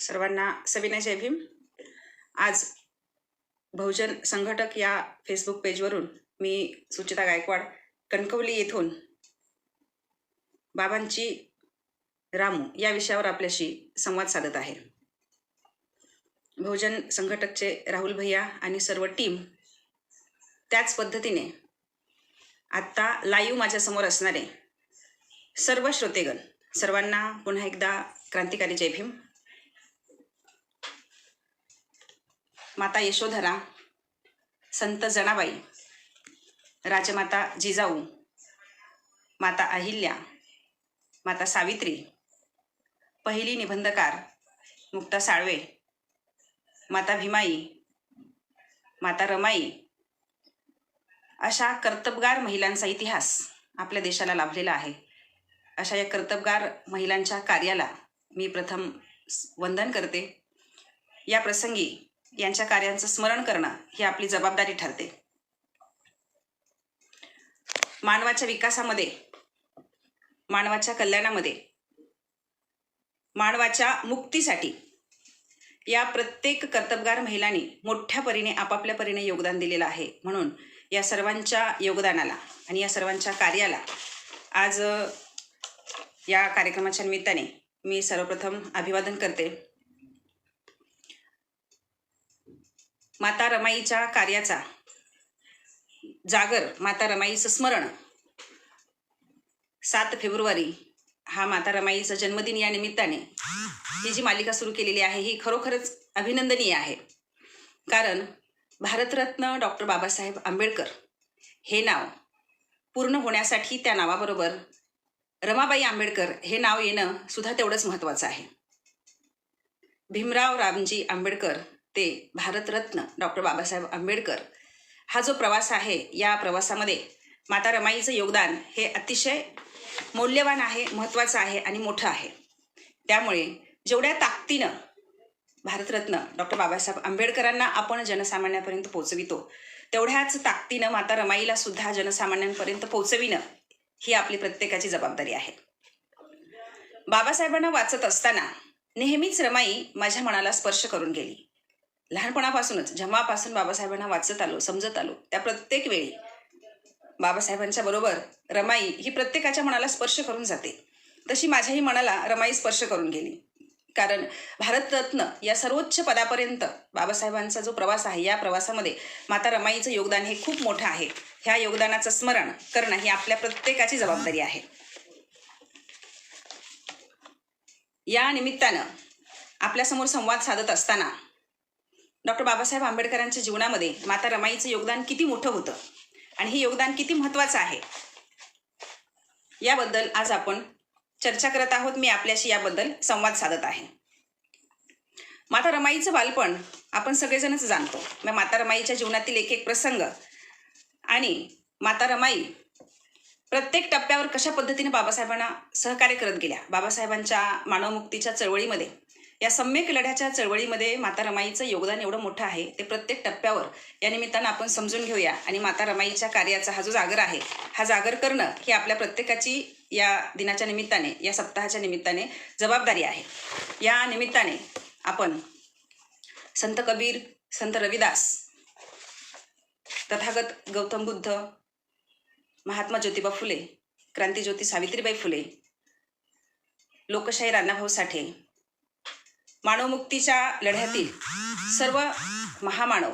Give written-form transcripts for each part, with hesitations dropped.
सर्वांना सविनय जय भीम। आज बहुजन संघटक या फेसबुक पेजवरून मी सुचिता गायकवाड कणकवली येथून बाबांची रामू या विषयावर आपल्याशी संवाद साधत आहे। बहुजन संघटकचे राहुल भैया आणि सर्व टीम त्याच पद्धतीने आत्ता लाईव्ह माझ्यासमोर असणारे सर्व श्रोतेगण सर्वांना पुन्हा एकदा क्रांतिकारी जय भीम। माता यशोधरा, संत जनाबाई, राजमाता जिजाऊ, माता अहिल्या, माता सावित्री, पहिली निबंधकार मुक्ता साळवे, माता भीमाई, माता रमाई अशा कर्तबगार महिलांचा इतिहास आपल्या देशाला लाभलेला आहे। अशा या कर्तबगार महिलांच्या कार्याला मी प्रथम वंदन करते। या प्रसंगी यांच्या कार्यांचं स्मरण करणं ही आपली जबाबदारी ठरते। मानवाच्या विकासामध्ये, मानवाच्या कल्याणामध्ये, मानवाच्या मुक्तीसाठी या प्रत्येक कर्तबगार महिलांनी मोठ्या परीने आपापल्या परीने योगदान दिलेलं आहे। म्हणून या सर्वांच्या योगदानाला आणि या सर्वांच्या कार्याला आज या कार्यक्रमाच्या निमित्ताने मी सर्वप्रथम अभिवादन करते। माता रमाईच्या कार्याचा जागर, माता रमाईचं स्मरण 7 फेब्रुवारी हा माता रमाईचा जन्मदिन या निमित्ताने ही जी मालिका सुरू केलेली आहे ही खरोखरच अभिनंदनीय आहे। कारण भारतरत्न डॉक्टर बाबासाहेब आंबेडकर हे नाव पूर्ण होण्यासाठी त्या नावाबरोबर रमाबाई आंबेडकर हे नाव येणं सुद्धा तेवढंच महत्त्वाचं आहे। भीमराव रामजी आंबेडकर ते भारतरत्न डॉक्टर बाबासाहेब आंबेडकर हा जो प्रवास आहे, या प्रवासामध्ये माता रमाईचं योगदान हे अतिशय मौल्यवान आहे, महत्त्वाचं आहे आणि मोठं आहे। त्यामुळे जेवढ्या ताकदीनं भारतरत्न डॉक्टर बाबासाहेब आंबेडकरांना आपण जनसामान्यांपर्यंत पोहोचवितो, तेवढ्याच ताकदीनं माता रमाईला सुद्धा जनसामान्यांपर्यंत पोहोचविणं ही आपली प्रत्येकाची जबाबदारी आहे। बाबासाहेबांना वाचत असताना नेहमीच रमाई माझ्या मनाला स्पर्श करून गेली। लहानपणापासूनच जेव्हापासून बाबासाहेबांना वाचत आलो, समजत आलो, त्या प्रत्येक वेळी बाबासाहेबांच्या बरोबर रमाई ही प्रत्येकाच्या मनाला स्पर्श करून जाते। तशी माझ्याही मनाला रमाई स्पर्श करून गेली। कारण भारतरत्न या सर्वोच्च पदापर्यंत बाबासाहेबांचा जो प्रवास आहे, या प्रवासामध्ये माता रमाईचं योगदान हे खूप मोठं आहे। ह्या योगदानाचं स्मरण करणं ही आपल्या प्रत्येकाची जबाबदारी आहे। या निमित्तानं आपल्यासमोर संवाद साधत असताना डॉक्टर बाबासाहेब आंबेडकरांच्या जीवनामध्ये माता रमाईचं योगदान किती मोठं होतं आणि हे योगदान किती महत्त्वाचं आहे, याबद्दल आज आपण चर्चा करत आहोत। मी आपल्याशी याबद्दल संवाद साधत आहे। माता रमाईचं बालपण आपण सगळेजणच जाणतो। मग माता रमाईच्या जीवनातील एक एक प्रसंग आणि माता रमाई प्रत्येक टप्प्यावर कशा पद्धतीने बाबासाहेबांना सहकार्य करत गेल्या, बाबासाहेबांच्या मानवमुक्तीच्या चळवळीमध्ये, या सम्यक लढ्याच्या चळवळीमध्ये माता रमाईचं योगदान एवढं मोठं आहे, ते प्रत्येक टप्प्यावर या निमित्तानं आपण समजून घेऊया। आणि माता रमाईच्या कार्याचा हा जो जागर आहे, हा जागर करणं ही आपल्या प्रत्येकाची या दिनाच्या निमित्ताने, या सप्ताहाच्या निमित्ताने जबाबदारी आहे। या निमित्ताने आपण संत कबीर, संत रविदास, तथागत गौतम बुद्ध, महात्मा ज्योतिबा फुले, क्रांतिज्योती सावित्रीबाई फुले, लोकशाही राणाभाऊ साठे, मानवमुक्तीच्या लढ्यातील सर्व महामानव,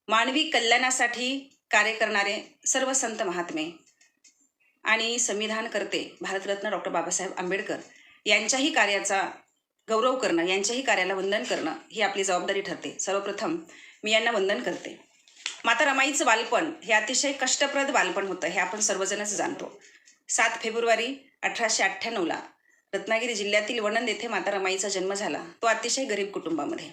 मानवी कल्याणासाठी कार्य करणारे सर्व संत महात्मे आणि संविधानकर्ते भारतरत्न डॉक्टर बाबासाहेब आंबेडकर यांच्याही कार्याचा गौरव करणं, यांच्याही कार्याला वंदन करणं ही आपली जबाबदारी ठरते। सर्वप्रथम मी यांना वंदन करते। माता रमाईचं बालपण हे अतिशय कष्टप्रद बालपण होतं, हे आपण सर्वजणच जाणतो। 7 फेब्रुवारी 1898ला रत्नागिरी जिल्ह्यातील वणंद येथे माता रमाईचा जन्म झाला। तो अतिशय गरीब कुटुंबामध्ये।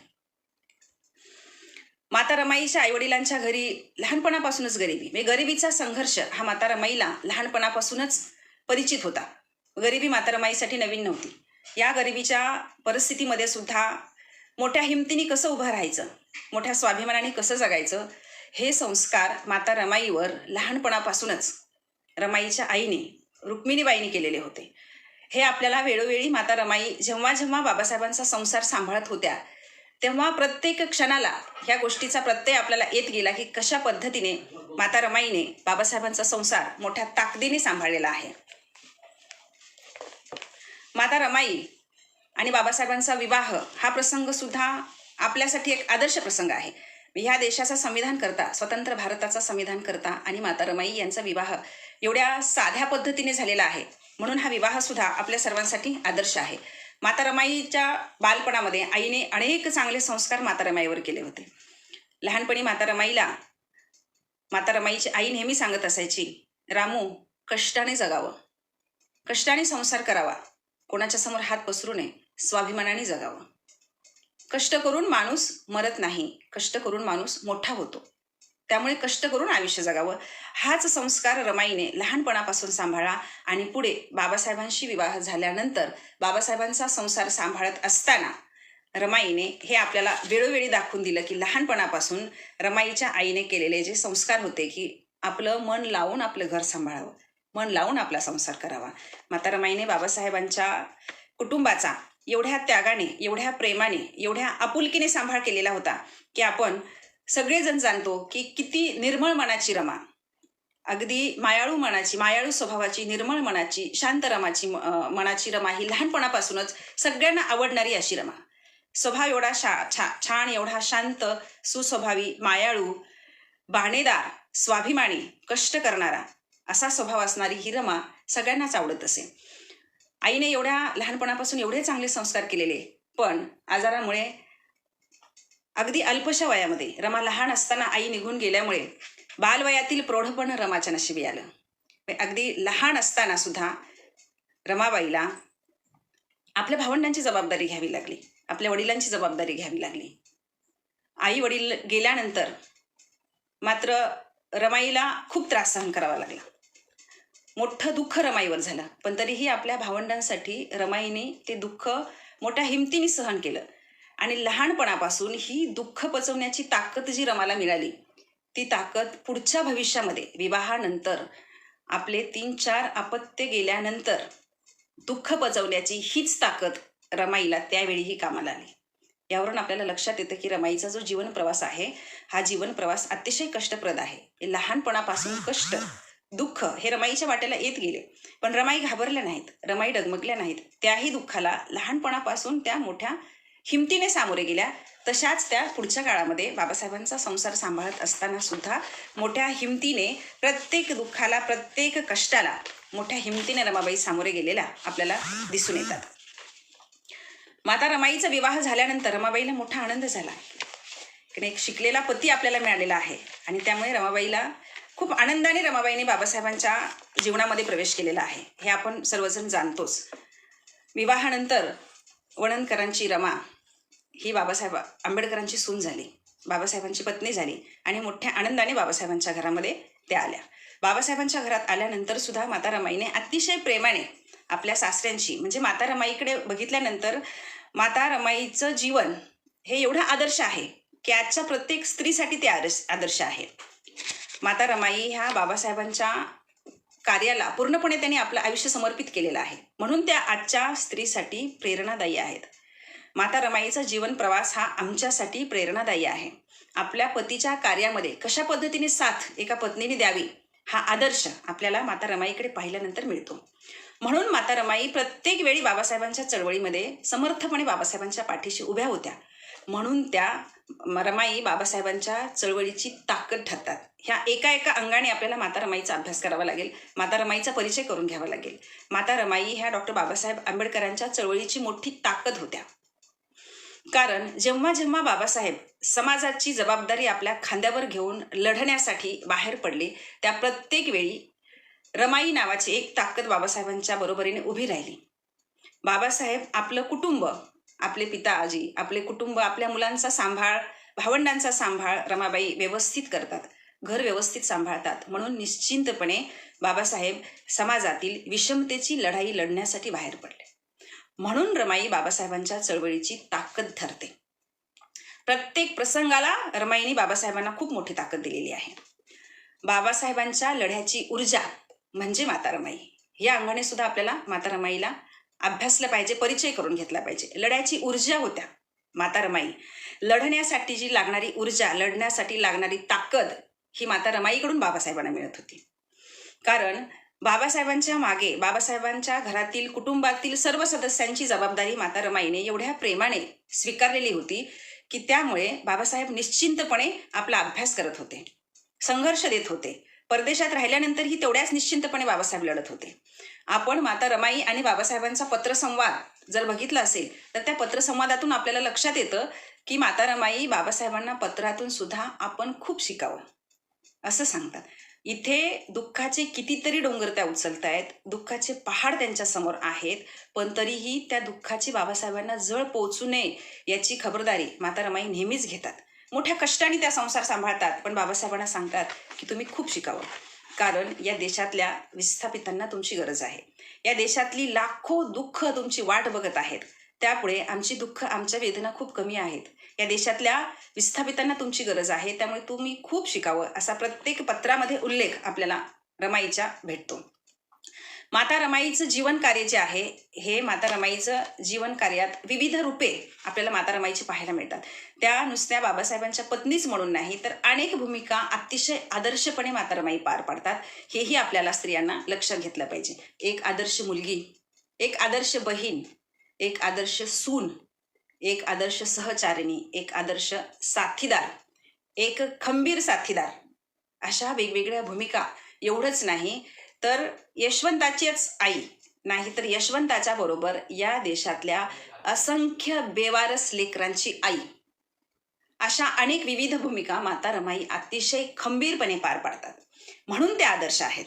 माता रमाईच्या आईवडिलांच्या घरी लहानपणापासूनच गरिबी, म्हणजे गरिबीचा संघर्ष हा माता रमाईला लहानपणापासूनच परिचित होता। गरिबी माता रमाईसाठी नवीन नव्हती। या गरिबीच्या परिस्थितीमध्ये सुद्धा मोठ्या हिमतीने कसं उभं राहायचं, मोठ्या स्वाभिमानाने कसं जगायचं, हे संस्कार माता रमाईवर लहानपणापासूनच रमाईच्या आईने रुक्मिणीबाईंनी केलेले होते। हे आपल्याला वेळोवेळी माता रमाई जेव्हा जेव्हा बाबासाहेबांचा संसार सांभाळत होत्या तेव्हा प्रत्येक क्षणाला ह्या गोष्टीचा प्रत्यय आपल्याला येत गेला की कशा पद्धतीने माता रमाईने बाबासाहेबांचा संसार मोठ्या ताकदीने सांभाळलेला आहे. माता रमाई आणि बाबासाहेबांचा विवाह हा प्रसंग सुद्धा आपल्यासाठी एक आदर्श प्रसंग आहे. ह्या देशाचा संविधान करता, स्वतंत्र भारताचा संविधान करता आणि माता रमाई यांचा विवाह एवढ्या साध्या पद्धतीने झालेला आहे, म्हणून हा विवाह सुद्धा आपल्या सर्वांसाठी आदर्श आहे. माता रमाईच्या बालपणामध्ये आईने अनेक चांगले संस्कार माता रमाईवर केले होते. लहानपणी माता रमाईची आई नेहमी सांगत असायची, रामू, कष्टाने जगावं, कष्टाने संसार करावा, कोणाच्या समोर हात पसरू नये, स्वाभिमानाने जगावं. कष्ट करून माणूस मरत नाही, कष्ट करून माणूस मोठा होतो, त्यामुळे कष्ट करून आयुष्य जगावं. हाच संस्कार रमाईने लहानपणापासून सांभाळा आणि पुढे बाबासाहेबांशी विवाह झाल्यानंतर बाबासाहेबांचा संसार सांभाळत असताना रमाईने हे आपल्याला वेळोवेळी दाखवून दिलं की लहानपणापासून रमाईच्या आईने केलेले जे संस्कार होते की आपलं मन लावून आपलं घर सांभाळावं, मन लावून आपला संसार करावा. माता रमाईने बाबासाहेबांच्या कुटुंबाचा एवढ्या त्यागाने, एवढ्या प्रेमाने, एवढ्या आपुलकीने सांभाळ केलेला होता की आपण सगळेजण जाणतो की किती निर्मळ मनाची रमा, अगदी मायाळू मनाची, मायाळू स्वभावाची, निर्मळ मनाची, शांत मनाची रमा ही लहानपणापासूनच सगळ्यांना आवडणारी अशी रमा. स्वभाव एवढा छान, एवढा शांत, सुस्वभावी, मायाळू, बाणेदार, स्वाभिमानी, कष्ट करणारा असा स्वभाव असणारी ही रमा सगळ्यांनाच आवडत असे. आईने एवढ्या लहानपणापासून एवढे चांगले संस्कार केलेले, पण आजारामुळे अगदी अल्पशा वयामध्ये, रमा लहान असताना आई निघून गेल्यामुळे बालवयातील प्रौढपण रमाच्या नशिबी आलं. अगदी लहान असताना सुद्धा रमाबाईला आपल्या भावंडांची जबाबदारी घ्यावी लागली, आपल्या वडिलांची जबाबदारी घ्यावी लागली. आई वडील गेल्यानंतर मात्र रमाईला खूप त्रास सहन करावा लागला. मोठं दुःख रमाईवर झालं, पण तरीही आपल्या भावंडांसाठी रमाईने ते दुःख मोठ्या हिमतीने सहन केलं आणि लहानपणापासून ही दुःख पचवण्याची ताकद जी रमाला मिळाली, ती ताकद पुढच्या भविष्यामध्ये विवाहानंतर आपले 3-4 अपत्य गेल्यानंतर दुःख पचवण्याची हीच ताकद रमाईला त्यावेळीही कामाला आली. यावरून आपल्याला लक्षात येतं की रमाईचा जो जीवन प्रवास आहे हा जीवन प्रवास अतिशय कष्टप्रद आहे. लहानपणापासून कष्ट, दुःख हे रमाईच्या वाट्याला येत गेले, पण रमाई घाबरल्या नाहीत, रमाई डगमगल्या नाहीत. त्याही दुःखाला लहानपणापासून त्या मोठ्या हिमतीने सामोरे गेल्या. तशाच त्या पुढच्या काळामध्ये बाबासाहेबांचा संसार सांभाळत असताना सुद्धा मोठ्या हिमतीने प्रत्येक दुःखाला, प्रत्येक कष्टाला मोठ्या हिमतीने रमाबाई सामोरे गेलेल्या आपल्याला दिसून येतात. माता रमाईचा विवाह झाल्यानंतर रमाबाईला मोठा आनंद झाला. एक शिकलेला पती आपल्याला मिळालेला आहे आणि त्यामुळे रमाबाईला खूप आनंदाने रमाबाईने बाबासाहेबांच्या जीवनामध्ये प्रवेश केलेला आहे, हे आपण सर्वजण जाणतोच. विवाहानंतर वणंदकरांची रमा ही बाबासाहेब आंबेडकरांची सून झाली, बाबासाहेबांची पत्नी झाली आणि मोठ्या आनंदाने बाबासाहेबांच्या घरामध्ये त्या आल्या. बाबासाहेबांच्या घरात आल्यानंतर सुद्धा माता रमाईने अतिशय प्रेमाने आपल्या सासऱ्यांची, म्हणजे माता रमाईकडे बघितल्यानंतर माता रमाईचं जीवन हे एवढं आदर्श आहे की आजच्या प्रत्येक स्त्रीसाठी ते आदर्श आहे. माता रमाई ह्या बाबासाहेबांच्या कार्याला पूर्णपणे त्यांनी आपलं आयुष्य समर्पित केलेलं आहे, म्हणून त्या आजच्या स्त्रीसाठी प्रेरणादायी आहेत. माता रमाईचा जीवन प्रवास हा आमच्यासाठी प्रेरणादायी आहे. आपल्या पतीच्या कार्यामध्ये कशा पद्धतीने साथ एका पत्नीने द्यावी हा आदर्श आपल्याला माता रमाईकडे पाहिल्यानंतर मिळतो. म्हणून माता रमाई प्रत्येक वेळी बाबासाहेबांच्या चळवळीमध्ये समर्थपणे बाबासाहेबांच्या पाठीशी उभ्या होत्या, म्हणून त्या रमाई बाबासाहेबांच्या चळवळीची ताकद ठरतात. ह्या एका अंगाने आपल्याला माता रमाईचा अभ्यास करावा लागेल, माता रमाईचा परिचय करून घ्यावा लागेल. माता रमाई ह्या डॉक्टर बाबासाहेब आंबेडकरांच्या चळवळीची मोठी ताकद होत्या. कारण जेव्हा जेव्हा बाबासाहेब समाजाची जबाबदारी आपल्या खांद्यावर घेऊन लढण्यासाठी बाहेर पडले, त्या प्रत्येक वेळी रमाई नावाची एक ताकद बाबासाहेबांच्या बरोबरीने उभी राहिली. बाबासाहेब आपलं कुटुंब, आपले पिता आजी, आपले कुटुंब, आपल्या मुलांचा सांभाळ, भावंडांचा सांभाळ रमाबाई व्यवस्थित करतात, घर व्यवस्थित सांभाळतात. म्हणून निश्चिंतपणे बाबासाहेब समाजातील विषमतेची लढाई लढण्यासाठी बाहेर पडले. म्हणून रमाई बाबासाहेबांच्या चळवळीची ताकद ठरते. प्रत्येक प्रसंगाला रमाईने बाबासाहेबांना खूप मोठी ताकद दिलेली आहे. बाबासाहेबांच्या लढ्याची ऊर्जा म्हणजे माता रमाई. या अंगाने सुद्धा आपल्याला माता रमाईला अभ्यासलं पाहिजे, परिचय करून घेतला पाहिजे. लढ्याची ऊर्जा होत्या माता रमाई. लढण्यासाठी जी लागणारी ऊर्जा, लढण्यासाठी लागणारी ताकद ही माता रमाईकडून बाबासाहेबांना मिळत होती. कारण बाबासाहेबांच्या मागे, बाबासाहेबांच्या घरातील, कुटुंबातील सर्व सदस्यांची जबाबदारी माता रमाईने एवढ्या प्रेमाने स्वीकारलेली होती की त्यामुळे बाबासाहेब निश्चिंतपणे आपला अभ्यास करत होते, संघर्ष देत होते. परदेशात राहिल्यानंतरही तेवढ्याच निश्चिंतपणे बाबासाहेब लढत होते. आपण माता रमाई आणि बाबासाहेबांचा पत्रसंवाद जर बघितला असेल तर त्या पत्रसंवादातून आपल्याला लक्षात येतं की माता रमाई बाबासाहेबांना पत्रातून सुद्धा आपण खूप शिकावं असं सांगतात. इथे दुःखाचे कितीतरी डोंगर त्या उचलतायत, दुःखाचे पहाड त्यांच्या समोर आहेत, पण तरीही त्या दुःखाची बाबासाहेबांना जळ पोहोचू नये याची खबरदारी माता रमाई नेहमीच घेतात. मोठ्या कष्टाने त्या संसार सांभाळतात, पण बाबासाहेबांना सांगतात की तुम्ही खूप शिकावं, कारण या देशातल्या विस्थापितांना तुमची गरज आहे. या देशातली लाखो दुःख तुमची वाट बघत आहेत, त्यापुढे आमची दुःख, आमच्या वेदना खूप कमी आहेत. या देशातल्या विस्थापितांना तुमची गरज आहे, त्यामुळे तुम्ही खूप शिकावं असा प्रत्येक पत्रामध्ये उल्लेख आपल्याला रमाईच्या भेटतो. माता रमाईचं जीवन कार्य जे आहे, हे माता रमाईचं जीवन कार्यात विविध रूपे आपल्याला माता रमाईची पाहायला मिळतात. त्या नुसत्या बाबासाहेबांच्या पत्नीच म्हणून नाही, तर अनेक भूमिका अतिशय आदर्शपणे माता रमाई पार पाडतात. हेही आपल्याला स्त्रियांना लक्षात घेतलं पाहिजे. एक आदर्श मुलगी, एक आदर्श बहीण, एक आदर्श सून, एक आदर्श सहचारिणी, एक आदर्श साथीदार, एक खंबीर साथीदार, अशा वेगवेगळ्या भूमिका. एवढंच नाही तर यशवंताचीच आई, नाही तर यशवंताच्या बरोबर या देशातल्या असंख्य बेवारस लेकरांची आई, अशा अनेक विविध भूमिका माता रमाई अतिशय खंबीरपणे पार पाडतात, म्हणून ते आदर्श आहेत.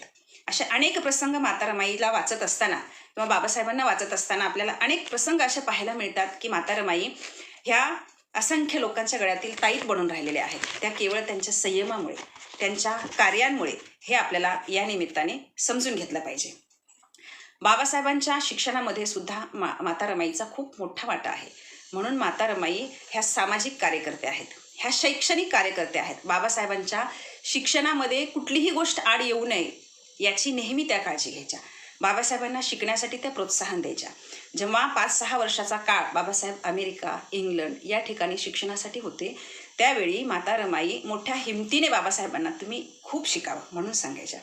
असे अनेक प्रसंग माता रमाईला वाचत असताना किंवा बाबासाहेबांना वाचत असताना आपल्याला अनेक प्रसंग असे पाहायला मिळतात की माता रमाई ह्या असंख्य लोकांच्या गळ्यातील ताईत बनून राहिलेल्या आहेत. त्या केवळ त्यांच्या संयमामुळे, त्यांच्या कार्यांमुळे हे आपल्याला या निमित्ताने समजून घेतलं पाहिजे. बाबासाहेबांच्या शिक्षणामध्ये सुद्धा माता रमाईचा खूप मोठा वाटा आहे. म्हणून माता रमाई ह्या सामाजिक कार्यकर्ते आहेत, ह्या शैक्षणिक कार्यकर्ते आहेत. बाबासाहेबांच्या शिक्षणामध्ये कुठलीही गोष्ट आड येऊ नये याची नेहमी त्या काळजी घ्यायच्या. बाबासाहेबांना शिकण्यासाठी त्या प्रोत्साहन द्यायच्या. जेव्हा 5-6 वर्षाचा काळ बाबासाहेब अमेरिका, इंग्लंड या ठिकाणी शिक्षणासाठी होते, त्यावेळी माता रमाई मोठ्या हिमतीने बाबासाहेबांना तुम्ही खूप शिकावं म्हणून सांगायच्या.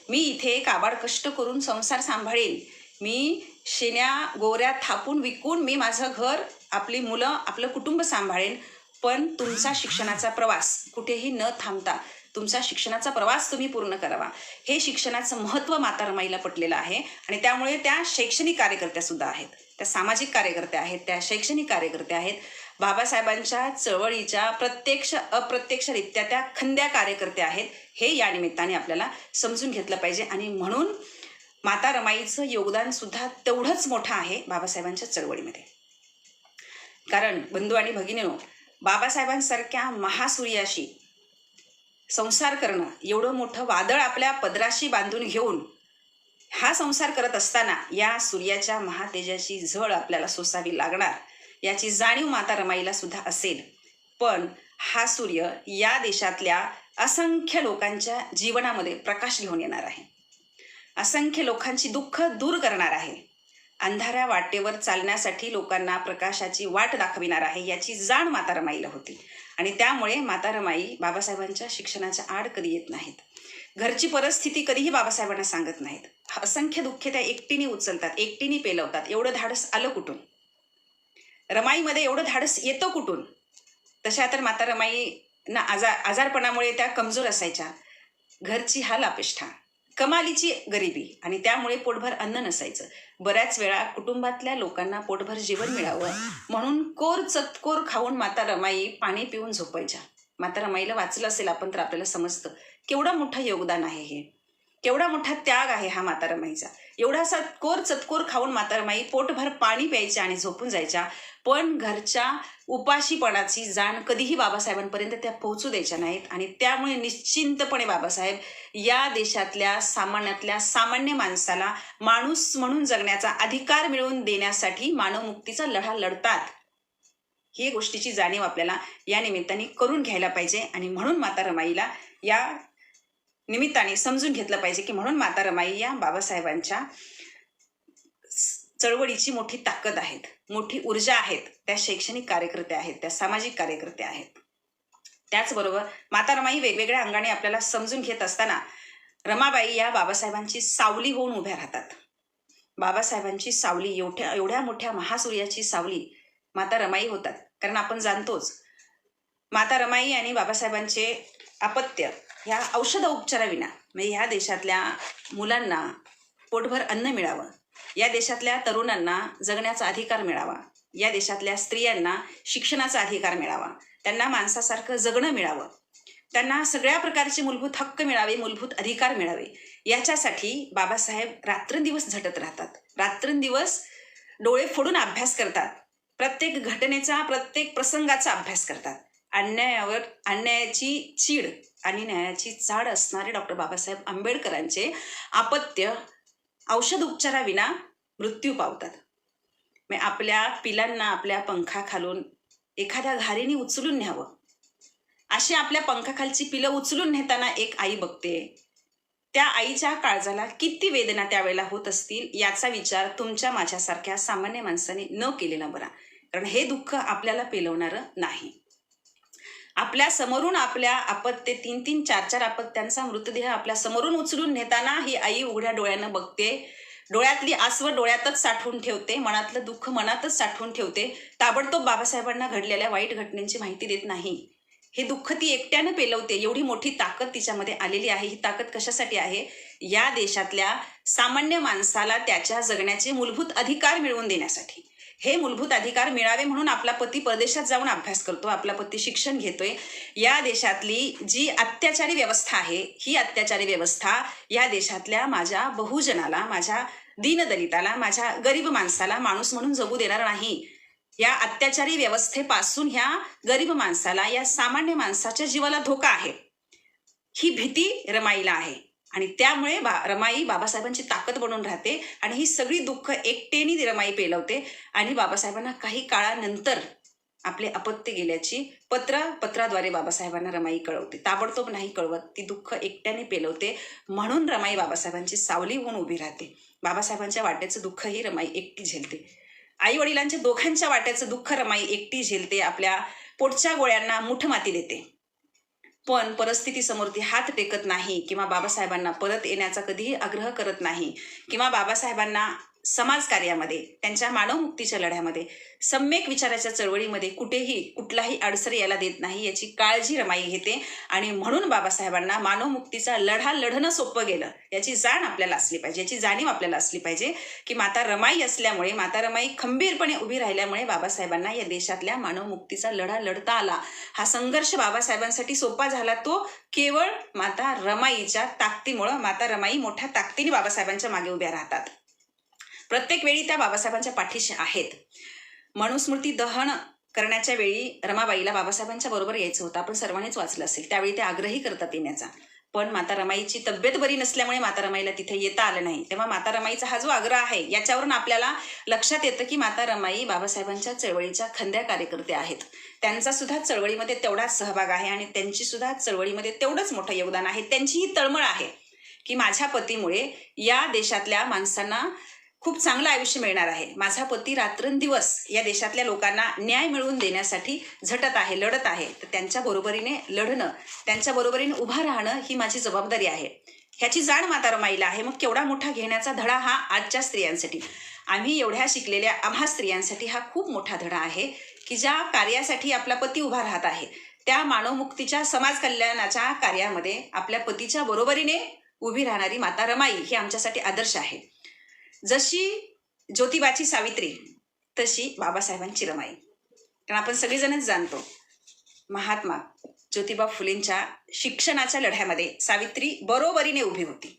मी इथे काबाड कष्ट करून संसार सांभाळेन, मी शेण्या गोऱ्या थापून विकून मी माझं घर, आपली मुलं, आपलं कुटुंब सांभाळेन, पण तुमचा शिक्षणाचा प्रवास कुठेही न थांबता तुमचा शिक्षणाचा प्रवास तुम्ही पूर्ण करावा. हे शिक्षणाचं महत्त्व माता रमाईला पटलेलं आहे आणि त्यामुळे त्या शैक्षणिक कार्यकर्त्या सुद्धा आहेत, त्या सामाजिक कार्यकर्त्या आहेत, त्या शैक्षणिक कार्यकर्त्या आहेत. बाबासाहेबांच्या चळवळीच्या प्रत्यक्ष अप्रत्यक्षरित्या त्या खंद्या कार्यकर्त्या आहेत. हे या निमित्ताने आपल्याला समजून घेतलं पाहिजे आणि म्हणून माता रमाईचं योगदान सुद्धा तेवढंच मोठं आहे बाबासाहेबांच्या चळवळीमध्ये. कारण बंधू आणि भगिनींनो, बाबासाहेबांसारख्या महासूर्याशी संसार करणं, एवढं मोठं वादळ आपल्या पदराशी बांधून घेऊन हा संसार करत असताना या सूर्याच्या महातेजाची झळ आपल्याला सोसावी लागणार याची जाणीव माता रमाईला सुद्धा असेल. पण हा सूर्य या देशातल्या असंख्य लोकांच्या जीवनामध्ये प्रकाश घेऊन येणार आहे, असंख्य लोकांची दुःख दूर करणार आहे, अंधाऱ्या वाटेवर चालण्यासाठी लोकांना प्रकाशाची वाट दाखविणार आहे याची जाण माता रमाईला होती. आणि त्यामुळे माता रमाई बाबासाहेबांच्या शिक्षणाच्या आड कधी येत नाहीत, घरची परिस्थिती कधीही बाबासाहेबांना सांगत नाहीत. असंख्य दुःखे त्या एकटीने उचलतात, एकटीने पेलवतात. एवढं धाडस आलं कुठून? रमाईमध्ये एवढं धाडस येतं कुठून? तशा तर माता रमाईंना आजारपणामुळे त्या कमजोर असायच्या, घरची हालापेष्टा, कमालीची गरिबी आणि त्यामुळे पोटभर अन्न नसायचं. बऱ्याच वेळा कुटुंबातल्या लोकांना पोटभर जेवण मिळावं म्हणून कोर चतकोर खाऊन माता रमाई पाणी पिऊन झोपायच्या. माता रमाईला वाचलं असेल आपण तर आपल्याला समजतं केवढं मोठं योगदान आहे हे, केवढा मोठा त्याग आहे हा माता रमाईचा. एवढासा कोर चतकोर खाऊन माता रमाई पोटभर पाणी प्यायच्या आणि झोपून जायच्या, पण घरच्या उपाशीपणाची जाण कधीही बाबासाहेबांपर्यंत त्या पोहोचू द्यायच्या नाहीत. आणि त्यामुळे निश्चिंतपणे बाबासाहेब या देशातल्या सामान्य माणसाला माणूस म्हणून जगण्याचा अधिकार मिळवून देण्यासाठी मानवमुक्तीचा लढा लढतात. ही गोष्टीची जाणीव आपल्याला या निमित्ताने करून घ्यायला पाहिजे आणि म्हणून माता रमाईला या निमित्ताने समजून घेतलं पाहिजे की म्हणून माता रमाई या बाबासाहेबांच्या चळवळीची मोठी ताकद आहेत, मोठी ऊर्जा आहेत, त्या शैक्षणिक कार्यकर्त्या आहेत, त्या सामाजिक कार्यकर्त्या आहेत. त्याचबरोबर माता रमाई वेगवेगळ्या अंगाने आपल्याला समजून घेत असताना रमाबाई या बाबासाहेबांची सावली होऊन उभ्या राहतात. बाबासाहेबांची सावली, एवढ्या मोठ्या महासूर्याची सावली माता रमाई होतात. कारण आपण जाणतोच माता रमाई आणि बाबासाहेबांचे अपत्य ह्या औषध उपचाराविना, म्हणजे ह्या देशातल्या मुलांना पोटभर अन्न मिळावं, या देशातल्या तरुणांना जगण्याचा अधिकार मिळावा, या देशातल्या स्त्रियांना शिक्षणाचा अधिकार मिळावा, त्यांना माणसासारखं जगणं मिळावं, त्यांना सगळ्या प्रकारचे मूलभूत हक्क मिळावे, मूलभूत अधिकार मिळावे, याच्यासाठी बाबासाहेब रात्रंदिवस झटत राहतात. रात्रंदिवस डोळे फोडून अभ्यास करतात. प्रत्येक घटनेचा, प्रत्येक प्रसंगाचा अभ्यास करतात. अन्यायाची चीड आणि न्यायाची चाड असणारे डॉक्टर बाबासाहेब आंबेडकरांचे अपत्य औषध उपचाराविना मृत्यू पावतात. आपल्या पिलांना आपल्या पंखाखालून एखाद्या घारीने उचलून न्यावं, अशी आपल्या पंखाखालची पिलं उचलून नेताना एक आई बघते. त्या आईच्या काळजाला किती वेदना त्यावेळेला होत असतील याचा विचार तुमच्या माझ्यासारख्या सामान्य माणसाने न केलेला बरा. कारण हे दुःख आपल्याला पेलवणारं नाही. आपल्या समोरून आपल्या अपत्य 3-3, 4-4 अपत्यांचा मृतदेह आपल्या समोरून उचलून नेताना ही आई उघड्या डोळ्यानं बघते. डोळ्यातली आसवड डोळ्यातच साठवून ठेवते, मनातलं दुःख मनातच साठवून ठेवते. ताबडतोब बाबासाहेबांना घडलेल्या वाईट घटनेची माहिती देत नाही. हे दुःख ती एकट्यानं पेलवते. एवढी मोठी ताकद तिच्यामध्ये आलेली आहे. ही ताकद कशासाठी आहे? या देशातल्या सामान्य माणसाला त्याच्या जगण्याचे मूलभूत अधिकार मिळवून देण्यासाठी. हे मूलभूत अधिकार मिळावे म्हणून आपला पती परदेशात जाऊन अभ्यास करतो, आपला पती शिक्षण घेतोय. या देशातली जी अत्याचारी व्यवस्था आहे, ही अत्याचारी व्यवस्था या देशातल्या माझ्या बहुजनाला, माझ्या दीनदलिताला, माझ्या गरीब माणसाला माणूस म्हणून जगू देणार नाही. या अत्याचारी व्यवस्थेपासून ह्या गरीब माणसाला, या सामान्य माणसाच्या जीवाला धोका आहे, ही भीती रमाईला आहे. आणि त्यामुळे रमाई बाबासाहेबांची ताकद बनून राहते आणि ही सगळी दुःख एकटेने रमाई पेलवते. आणि बाबासाहेबांना काही काळानंतर आपले अपत्य गेल्याची पत्राद्वारे बाबासाहेबांना रमाई कळवते. ताबडतोब नाही कळवत, ती दुःख एकट्याने पेलवते. म्हणून रमाई बाबासाहेबांची सावली होऊन उभी राहते. बाबासाहेबांच्या वाट्याचं दुःखही रमाई एकटी झेलते. आई वडिलांच्या दोघांच्या वाट्याचं दुःख रमाई एकटी झेलते. आपल्या पोटच्या गोळ्यांना मुठ माती देते. पण परिस्थितीसमोर ती हात टेकत नाही किंवा बाबासाहेबांना परत येण्याचा कधीही आग्रह करत नाही किंवा बाबासाहेबांना समाजकार्यामध्ये, त्यांच्या मानवमुक्तीच्या लढ्यामध्ये, सम्यक विचाराच्या चळवळीमध्ये कुठेही कुठलाही अडसर यायला देत नाही, याची काळजी रमाई घेते. आणि म्हणून बाबासाहेबांना मानवमुक्तीचा लढा लढणं सोपं गेलं याची जाण आपल्याला असली पाहिजे, याची जाणीव आपल्याला असली पाहिजे की माता रमाई असल्यामुळे, माता रमाई खंबीरपणे उभी राहिल्यामुळे बाबासाहेबांना या देशातल्या मानवमुक्तीचा लढा लढता आला. हा संघर्ष बाबासाहेबांसाठी सोपा झाला तो केवळ माता रमाईच्या ताकदीमुळं. माता रमाई मोठ्या ताकदीने बाबासाहेबांच्या मागे उभ्या राहतात. प्रत्येक वेळी त्या बाबासाहेबांच्या पाठीशी आहेत. मनुस्मृती दहन करण्याच्या वेळी रमाबाईला बाबासाहेबांच्या बरोबर यायचं होतं, आपण सर्वांनीच वाचलं असेल. त्यावेळी ते आग्रही करतात येण्याचा, पण माता रमाईची तब्येत बरी नसल्यामुळे माता रमाईला तिथे येता आलं नाही. तेव्हा माता रमाईचा हा जो आग्रह आहे याच्यावरून आपल्याला लक्षात येतं की माता रमाई बाबासाहेबांच्या चळवळीच्या खंद्या कार्यकर्ते आहेत. त्यांचा सुद्धा चळवळीमध्ये तेवढाच सहभाग आहे आणि त्यांची सुद्धा चळवळीमध्ये तेवढंच मोठं योगदान आहे. त्यांची ही तळमळ आहे की माझ्या पतीमुळे या देशातल्या माणसांना खूप चांगलं आयुष्य मिळणार आहे. माझा पती रात्रंदिवस या देशातल्या लोकांना न्याय मिळवून देण्यासाठी झटत आहे, लढत आहे. तर त्यांच्या बरोबरीने लढणं, त्यांच्या बरोबरीने उभा राहणं ही माझी जबाबदारी आहे. ह्याची जाण माता रमाईला आहे. मग केवढा मोठा घेण्याचा धडा हा आजच्या स्त्रियांसाठी, आम्ही एवढ्या शिकलेल्या आम्हा स्त्रियांसाठी हा खूप मोठा धडा आहे की ज्या कार्यासाठी आपला पती उभा राहत आहे, त्या मानवमुक्तीच्या, समाज कल्याणाच्या कार्यामध्ये आपल्या पतीच्या बरोबरीने उभी राहणारी माता रमाई ही आमच्यासाठी आदर्श आहे. जशी ज्योतिबाची सावित्री तशी बाबासाहेबांची रमाई. कारण आपण सगळेजणच जाणतो महात्मा ज्योतिबा फुलेंच्या शिक्षणाच्या लढ्यामध्ये सावित्री बरोबरीने उभी होती.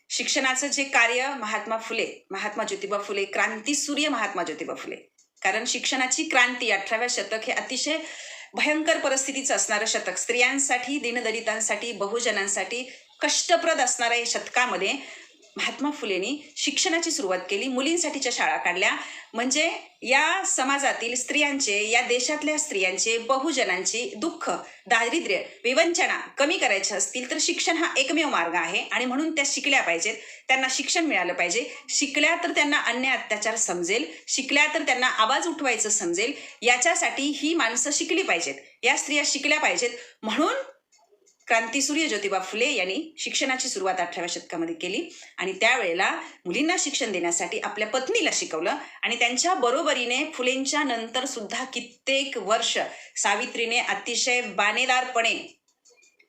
शिक्षणाचं जे कार्य महात्मा ज्योतिबा फुले, क्रांतीसूर्य महात्मा ज्योतिबा फुले, कारण शिक्षणाची क्रांती 18व्या शतक हे अतिशय भयंकर परिस्थितीचं असणारं शतक, स्त्रियांसाठी, दीनदलितांसाठी, बहुजनांसाठी कष्टप्रद असणाऱ्या या शतकामध्ये महात्मा फुलेंनी शिक्षणाची सुरुवात केली, मुलींसाठीच्या शाळा काढल्या. म्हणजे या समाजातील स्त्रियांचे, या देशातल्या स्त्रियांचे, बहुजनांची दुःख, दारिद्र्य, विवंचना कमी करायचे असतील तर शिक्षण हा एकमेव मार्ग आहे. आणि म्हणून त्या शिकल्या पाहिजेत, त्यांना शिक्षण मिळालं पाहिजे. शिकल्या तर त्यांना अन्याय अत्याचार समजेल, शिकल्या तर त्यांना आवाज उठवायचं समजेल. याच्यासाठी ही माणसं शिकली पाहिजेत, या स्त्रिया शिकल्या पाहिजेत. म्हणून क्रांतीसूर्य ज्योतिबा फुले यांनी शिक्षणाची सुरुवात 18व्या शतकामध्ये केली. आणि त्यावेळेला मुलींना शिक्षण देण्यासाठी आपल्या पत्नीला शिकवलं. आणि त्यांच्या बरोबरीने फुलेंच्या नंतर सुद्धा कित्येक वर्ष सावित्रीने अतिशय बाणेदारपणे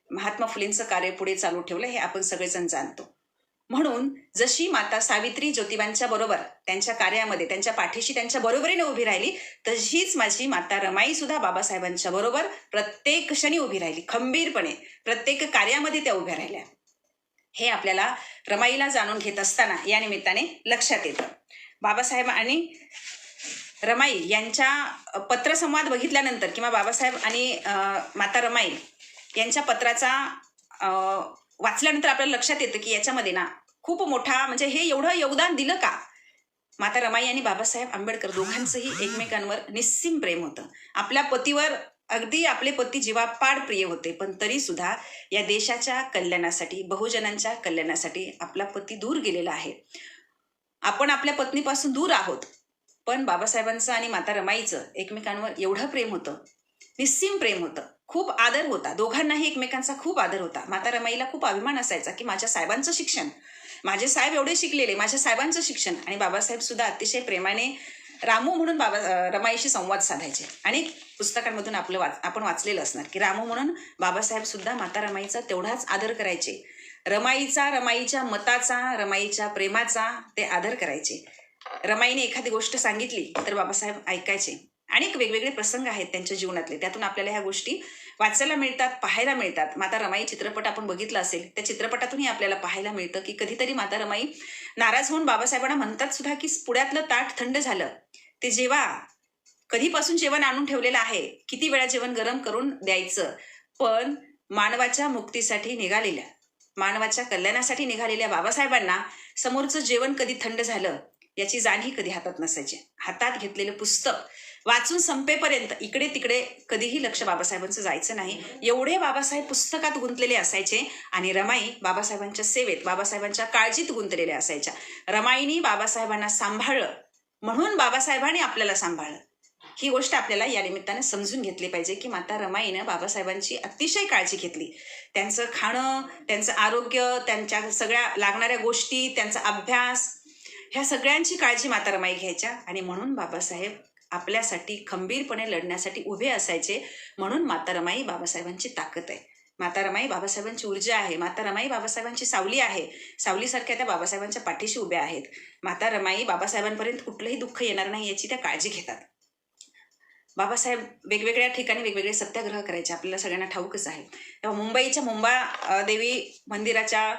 महात्मा फुलेंचं कार्य पुढे चालू ठेवलं, हे आपण सगळेजण जाणतो. म्हणून जशी माता सावित्री ज्योतिबांच्या बरोबर त्यांच्या कार्यामध्ये, त्यांच्या पाठीशी, त्यांच्या बरोबरीने उभी राहिली, तशीच माझी माता रमाई सुद्धा बाबासाहेबांच्या बरोबर प्रत्येक क्षणी उभी राहिली. खंबीरपणे प्रत्येक कार्यामध्ये त्या उभ्या राहिल्या. हे आपल्याला रमाईला जाणून घेत असताना या निमित्ताने लक्षात येतं. बाबासाहेब आणि रमाई यांच्या पत्रसंवाद बघितल्यानंतर किंवा बाबासाहेब आणि माता रमाई यांच्या पत्राचा वाचल्यानंतर आपल्याला लक्षात येतं की याच्यामध्ये ना खूप मोठा, म्हणजे हे एवढं योगदान दिलं का? माता रमाई आणि बाबासाहेब आंबेडकर दोघांचंही एकमेकांवर निस्सीम प्रेम होतं. आपल्या पतीवर अगदी आपले पती जीवापाड प्रिय होते, पण तरी सुद्धा या देशाच्या कल्याणासाठी, बहुजनांच्या कल्याणासाठी आपला पती दूर गेलेला आहे. आपण आपल्या पत्नीपासून दूर आहोत, पण बाबासाहेबांचं आणि माता रमाईचं एकमेकांवर एवढं प्रेम होतं, निस्सीम प्रेम होतं, खूप आदर होता. दोघांनाही एकमेकांचा खूप आदर होता. माता रमाईला खूप अभिमान असायचा की माझ्या साहेबांचं शिक्षण, माझे साहेब एवढे शिकलेले, माझ्या साहेबांचं शिक्षण. आणि बाबासाहेब सुद्धा अतिशय प्रेमाने रामू म्हणून रमाईशी संवाद साधायचे. अनेक पुस्तकांमधून आपण वाचलेलं असणार की रामू म्हणून बाबासाहेब सुद्धा माता रमाईचा तेवढाच आदर करायचे. रमाईच्या मताचा, रमाईच्या प्रेमाचा ते आदर करायचे. रमाईने एखादी गोष्ट सांगितली तर बाबासाहेब ऐकायचे. अनेक वेगवेगळे प्रसंग आहेत त्यांच्या जीवनातले, त्यातून आपल्याला ह्या गोष्टी वाचायला मिळतात, पाहायला मिळतात. माता रमाई चित्रपट आपण बघितला असेल, त्या चित्रपटातूनही आपल्याला पाहायला मिळतं की कधीतरी माता रमाई नाराज होऊन बाबासाहेबांना म्हणतात सुद्धा की पुढ्यातलं ताट थंड झालं, ते जेव्हा कधीपासून जेवण आणून ठेवलेलं आहे, किती वेळा जेवण गरम करून द्यायचं. पण मानवाच्या मुक्तीसाठी निघालेल्या, मानवाच्या कल्याणासाठी निघालेल्या बाबासाहेबांना समोरचं जेवण कधी थंड झालं याची जाणही कधी हातात नसायची. हातात घेतलेलं पुस्तक वाचून संपेपर्यंत इकडे तिकडे कधीही लक्ष बाबासाहेबांचं जायचं नाही. एवढे बाबासाहेब पुस्तकात गुंतलेले असायचे. आणि रमाई बाबासाहेबांच्या सेवेत, बाबासाहेबांच्या काळजीत गुंतलेले असायच्या. रमाईनी बाबासाहेबांना सांभाळलं म्हणून बाबासाहेबांनी आपल्याला सांभाळलं. ही गोष्ट आपल्याला या निमित्ताने समजून घेतली पाहिजे की माता रमाईनं बाबासाहेबांची अतिशय काळजी घेतली. त्यांचं खाणं, त्यांचं आरोग्य, त्यांच्या सगळ्या लागणाऱ्या गोष्टी, त्यांचा अभ्यास, ह्या सगळ्यांची काळजी माता रमाई घ्यायच्या. आणि म्हणून बाबासाहेब आपल्यासाठी खंबीरपणे लढण्यासाठी उभे असायचे. म्हणून माता रमाई बाबासाहेबांची ताकद आहे, माता रमाई बाबासाहेबांची ऊर्जा आहे, माता रमाई बाबासाहेबांची सावली आहे. सावलीसारख्या त्या बाबासाहेबांच्या पाठीशी उभ्या आहेत. माता रमाई बाबासाहेबांपर्यंत कुठलंही दुःख येणार नाही याची त्या काळजी घेतात. बाबासाहेब वेगवेगळ्या ठिकाणी वेगवेगळे सत्याग्रह करायचे, आपल्याला सगळ्यांना ठाऊकच आहे. तेव्हा मुंबईच्या मुंबादेवी मंदिराच्या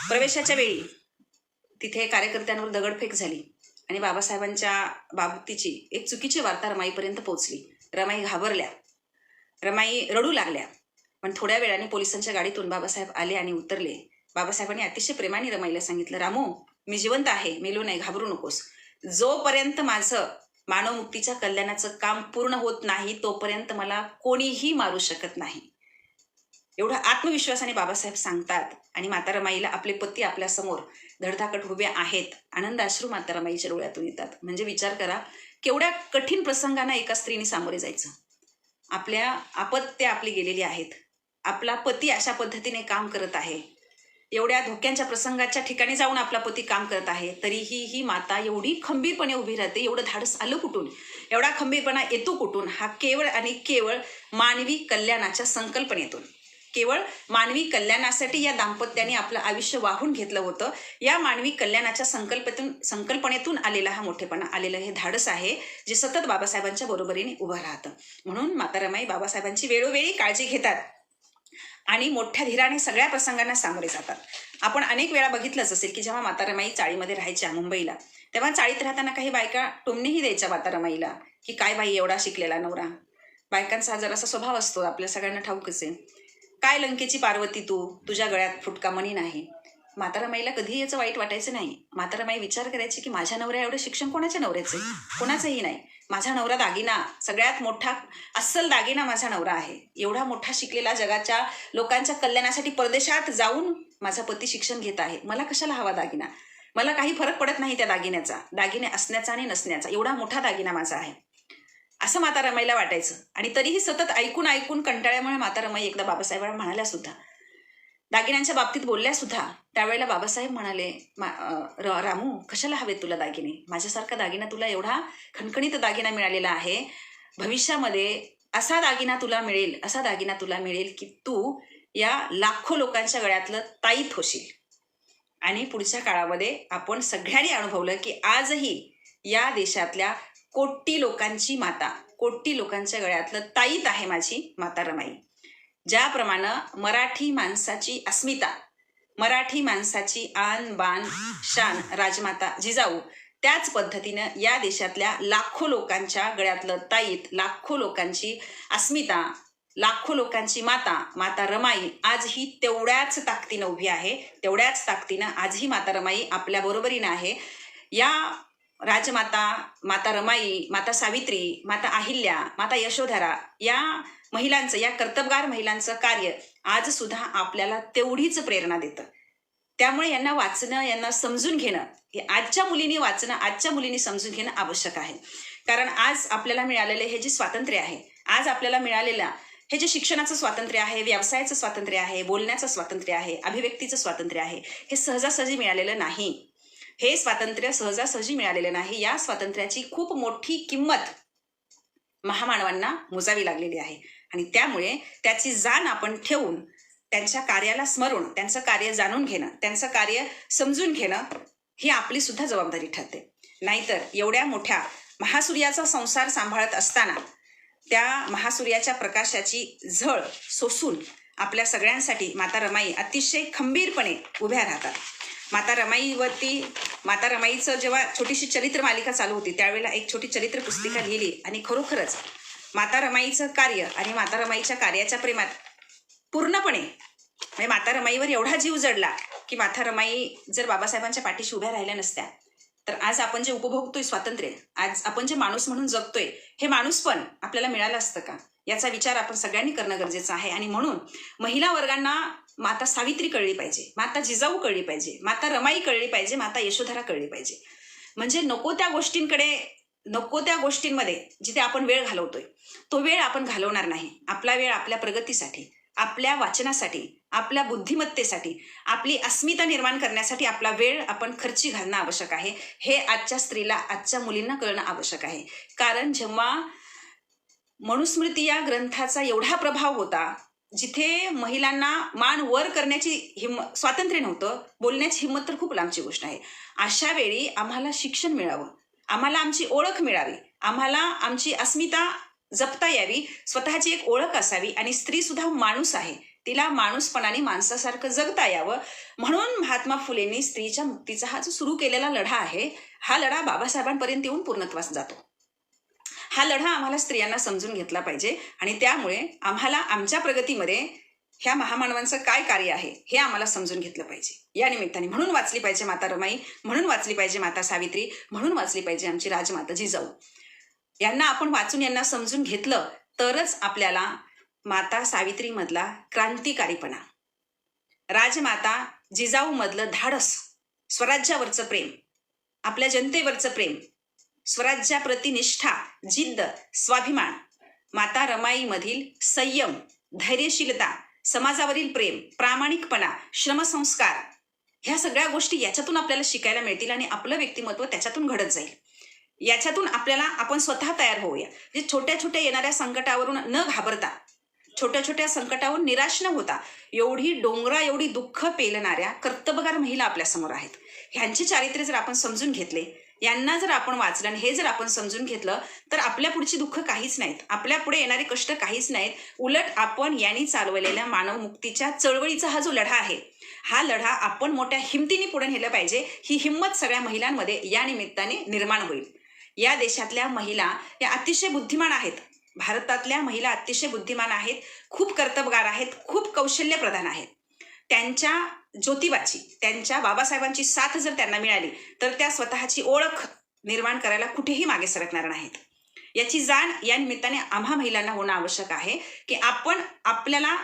प्रवेशाच्या वेळी तिथे कार्यकर्त्यांवर दगडफेक झाली आणि बाबासाहेबांच्या बाबतीची एक चुकीची वार्ता रमाईपर्यंत पोहोचली. रमाई घाबरल्या, रमाई रडू लागल्या. पण थोड्या वेळाने पोलिसांच्या गाडीतून बाबासाहेब आले आणि उतरले. बाबासाहेबांनी अतिशय प्रेमाने रमाईला सांगितलं, रामू, मी जिवंत आहे, मेलो नाही, घाबरू नकोस. जोपर्यंत माझं मानवमुक्तीच्या कल्याणाचं काम पूर्ण होत नाही तोपर्यंत मला कोणीही मारू शकत नाही. एवढा आत्मविश्वासाने बाबासाहेब सांगतात. आणि माता रमाईला आपले पती आपल्या समोर धडधाकट उभे आहेत. आनंदाश्रू माता रमाईच्या डोळ्यातून येतात. म्हणजे विचार करा, केवढ्या कठीण प्रसंगांना एका स्त्रीने सामोरे जायचं. आपल्या आपत्य आपली गेलेली आहेत, आपला पती अशा पद्धतीने काम करत आहे, एवढ्या धोक्यांच्या प्रसंगाच्या ठिकाणी जाऊन आपला पती काम करत आहे, तरीही ही माता एवढी खंबीरपणे उभी राहते. एवढं धाडस आलं कुठून, एवढा खंबीरपणा येतो कुठून? हा केवळ आणि केवळ मानवी कल्याणाच्या संकल्पनेतून, केवळ मानवी कल्याणासाठी या दाम्पत्याने आपलं आयुष्य वाहून घेतलं होतं. या मानवी कल्याणाच्या संकल्पनेतून आलेला हा मोठेपणा, आलेलं हे धाडस आहे जे सतत बाबासाहेबांच्या बरोबरीने उभं राहतं. म्हणून माता रमाई बाबासाहेबांची वेळोवेळी काळजी घेतात आणि मोठ्या धीराने सगळ्या प्रसंगांना सामोरे जातात. आपण अनेक वेळा बघितलंच असेल की जेव्हा माता रमाई चाळीमध्ये राहायच्या मुंबईला, तेव्हा चाळीत राहताना काही बायका टोमणेही द्यायच्या माता रमाईला की काय बाई एवढा शिकलेला नवरा. बायकांचा हा जरासा स्वभाव असतो, आपल्या सगळ्यांना ठाऊकच आहे. काय लंकेची पार्वती तू, तुझ्या गळ्यात फुटका मणी नाही. म्हातारमाईला कधीही याचं वाईट वाटायचं नाही. म्हातारमाई विचार करायची की माझ्या नवऱ्या एवढं शिक्षण कोणाच्या नवऱ्याचं आहे? कोणाचंही नाही. माझा नवरा दागिना, सगळ्यात मोठा अस्सल दागिना माझा नवरा आहे. एवढा मोठा शिकलेला, जगाच्या लोकांच्या कल्याणासाठी परदेशात जाऊन माझा पती शिक्षण घेत आहे. मला कशाला हवा दागिना? मला काही फरक पडत नाही त्या दागिन्याचा, दागिने असण्याचा आणि नसण्याचा. एवढा मोठा दागिना माझा आहे, असं म्हातारमाईला वाटायचं. आणि तरीही सतत ऐकून ऐकून कंटाळ्यामुळे म्हातारमाई एकदा बाबासाहेबांना म्हणाल्या सुद्धा, दागिन्यांच्या बाबतीत बोलल्या सुद्धा. त्यावेळेला बाबासाहेब म्हणाले, रामू, कशाला हवेत तुला दागिने? माझ्यासारखा दागिना तुला, एवढा खणखणीत दागिना मिळालेला आहे. भविष्यामध्ये असा दागिना तुला मिळेल, असा दागिना तुला मिळेल की तू या लाखो लोकांच्या गळ्यातलं ताईत होशील. आणि पुढच्या काळामध्ये आपण सगळ्यांनी अनुभवलं की आजही या देशातल्या कोटी लोकांची माता, कोटी लोकांच्या गळ्यातलं ताईत आहे माझी म्हातारमाई. ज्याप्रमाणे मराठी माणसाची अस्मिता, मराठी माणसाची आन बान शान राजमाता जिजाऊ, त्याच पद्धतीनं या देशातल्या लाखो लोकांच्या गळ्यातलं ताईत, लाखो लोकांची अस्मिता, लाखो लोकांची माता, माता रमाई आजही तेवढ्याच ताकदीनं उभी आहे. तेवढ्याच ताकदीनं आजही माता रमाई आपल्या बरोबरीनं आहे. या राजमाता, माता रमाई, माता सावित्री, माता अहिल्या, माता यशोधरा, या महिलांचं, या कर्तबगार महिलांचं कार्य आज सुद्धा आपल्याला तेवढीच प्रेरणा देतं. त्यामुळे यांना वाचणं, यांना समजून घेणं, हे आजच्या मुलींनी वाचणं, आजच्या मुलींनी समजून घेणं आवश्यक आहे. कारण आज आपल्याला मिळालेले हे जे स्वातंत्र्य आहे, आज आपल्याला मिळालेलं हे जे शिक्षणाचं स्वातंत्र्य आहे, व्यवसायाचं स्वातंत्र्य आहे, बोलण्याचं स्वातंत्र्य आहे, अभिव्यक्तीचं स्वातंत्र्य आहे, हे सहजासहजी मिळालेलं नाही. हे स्वातंत्र्य सहजासहजी मिळालेलं नाही. या स्वातंत्र्याची खूप मोठी किंमत महामानवांना मोजावी लागलेली आहे. आणि त्यामुळे त्याची जाण आपण ठेवून, त्यांच्या कार्याला स्मरून, त्यांचं कार्य जाणून घेणं, त्यांचं कार्य समजून घेणं ही आपली सुद्धा जबाबदारी ठरते. नाहीतर एवढ्या मोठ्या महासूर्याचा संसार सांभाळत असताना त्या महासूर्याच्या प्रकाशाची झळ सोसून आपल्या सगळ्यांसाठी माता रमाई अतिशय खंबीरपणे उभ्या राहतात. माता रमाईचं जेव्हा छोटीशी चरित्र मालिका चालू होती, त्यावेळेला एक छोटी चरित्र पुस्तिका लिहिली. आणि खरोखरच माता रमाईचं कार्य आणि माता रमाईच्या कार्याच्या प्रेमात पूर्णपणे, म्हणजे माता रमाईवर एवढा जीव जडला की माता रमाई जर बाबासाहेबांच्या पाठीशी उभ्या राहिल्या नसत्या तर आज आपण जे उपभोगतोय स्वातंत्र्य, आज आपण जे माणूस म्हणून जगतोय, हे माणूस पण आपल्याला मिळालं असतं का, याचा विचार आपण सगळ्यांनी करणं गरजेचं आहे. आणि म्हणून महिला वर्गांना माता सावित्री कळली पाहिजे, माता जिजाऊ कळली पाहिजे, माता रमाई कळली पाहिजे, माता यशोधरा कळली पाहिजे. म्हणजे नको त्या गोष्टींमध्ये जिथे आपण वेळ घालवतोय तो वेळ आपण घालवणार नाही. आपला वेळ आपल्या प्रगतीसाठी, आपल्या वाचनासाठी, आपल्या बुद्धिमत्तेसाठी, आपली अस्मिता निर्माण करण्यासाठी आपला वेळ आपण खर्ची घालणं आवश्यक आहे. हे आजच्या स्त्रीला, आजच्या मुलींना कळणं आवश्यक आहे. कारण जेव्हा मनुस्मृती या ग्रंथाचा एवढा प्रभाव होता, जिथे महिलांना मान वर करण्याची स्वातंत्र्य नव्हतं, बोलण्याची हिंमत तर खूप लांबची गोष्ट आहे. अशा वेळी आम्हाला शिक्षण मिळावं, आम्हाला आमची ओळख मिळावी, आम्हाला आमची अस्मिता जपता यावी, स्वतःची एक ओळख असावी. आणि स्त्री सुद्धा माणूस आहे, तिला माणूसपणाने माणसासारखं जगता यावं. म्हणून महात्मा फुलेंनी स्त्रीच्या मुक्तीचा हा जो सुरू केलेला लढा आहे, हा लढा बाबासाहेबांपर्यंत येऊन पूर्णत्वास जातो. हा लढा आम्हाला स्त्रियांना समजून घेतला पाहिजे. आणि त्यामुळे आम्हाला आमच्या प्रगतीमध्ये ह्या महामानवांचं काय कार्य आहे हे आम्हाला समजून घेतलं पाहिजे. या निमित्ताने म्हणून वाचली पाहिजे माता रमाई, म्हणून वाचली पाहिजे माता सावित्री, म्हणून वाचली पाहिजे आमची राजमाता जिजाऊ. यांना आपण वाचून, यांना समजून घेतलं तरच आपल्याला माता सावित्री मधला क्रांतिकारीपणा, राजमाता जिजाऊ मधलं धाडस, स्वराज्यावरचं प्रेम, आपल्या जनतेवरचं प्रेम, स्वराज्याप्रती निष्ठा, जिद्द, स्वाभिमान, माता रमाई मधील संयम, धैर्यशीलता, समाजावरील प्रेम, प्रामाणिकपणा, श्रमसंस्कार, ह्या सगळ्या गोष्टी याच्यातून आपल्याला शिकायला मिळतील. आणि आपलं व्यक्तिमत्व त्याच्यातून घडत जाईल. याच्यातून आपण स्वतः तयार होऊया. म्हणजे छोट्या छोट्या येणाऱ्या संकटावरून न घाबरता, छोट्या छोट्या संकटावरून निराश न होता, एवढी दुःख पेलणाऱ्या कर्तबगार महिला आपल्या समोर आहेत. ह्यांची चारित्र्य जर आपण समजून घेतले, यांना जर आपण वाचलं आणि हे जर आपण समजून घेतलं तर आपल्या पुढची दुःख काहीच नाहीत, आपल्या पुढे येणारे कष्ट काहीच नाहीत. उलट आपण यांनी चालवलेल्या मानव मुक्तीच्या चळवळीचा हा जो लढा आहे, हा लढा आपण मोठ्या हिमतीने पुढे नेलं पाहिजे. ही हिंमत सगळ्या महिलांमध्ये या निमित्ताने निर्माण होईल. या देशातल्या महिला या अतिशय बुद्धिमान आहेत. भारतातल्या महिला अतिशय बुद्धिमान आहेत, खूप कर्तबगार आहेत, खूप कौशल्य प्रधान आहेत. त्यांच्या ज्योतिबाची, त्यांच्या बाबासाहेबांची साथ जर त्यांना मिळाली तर त्या स्वतःची ओळख निर्माण करायला कुठेही मागे सरकणार नाहीत. याची जाण या निमित्ताने आम्हा महिलांना होणं आवश्यक आहे की आपण आपल्याला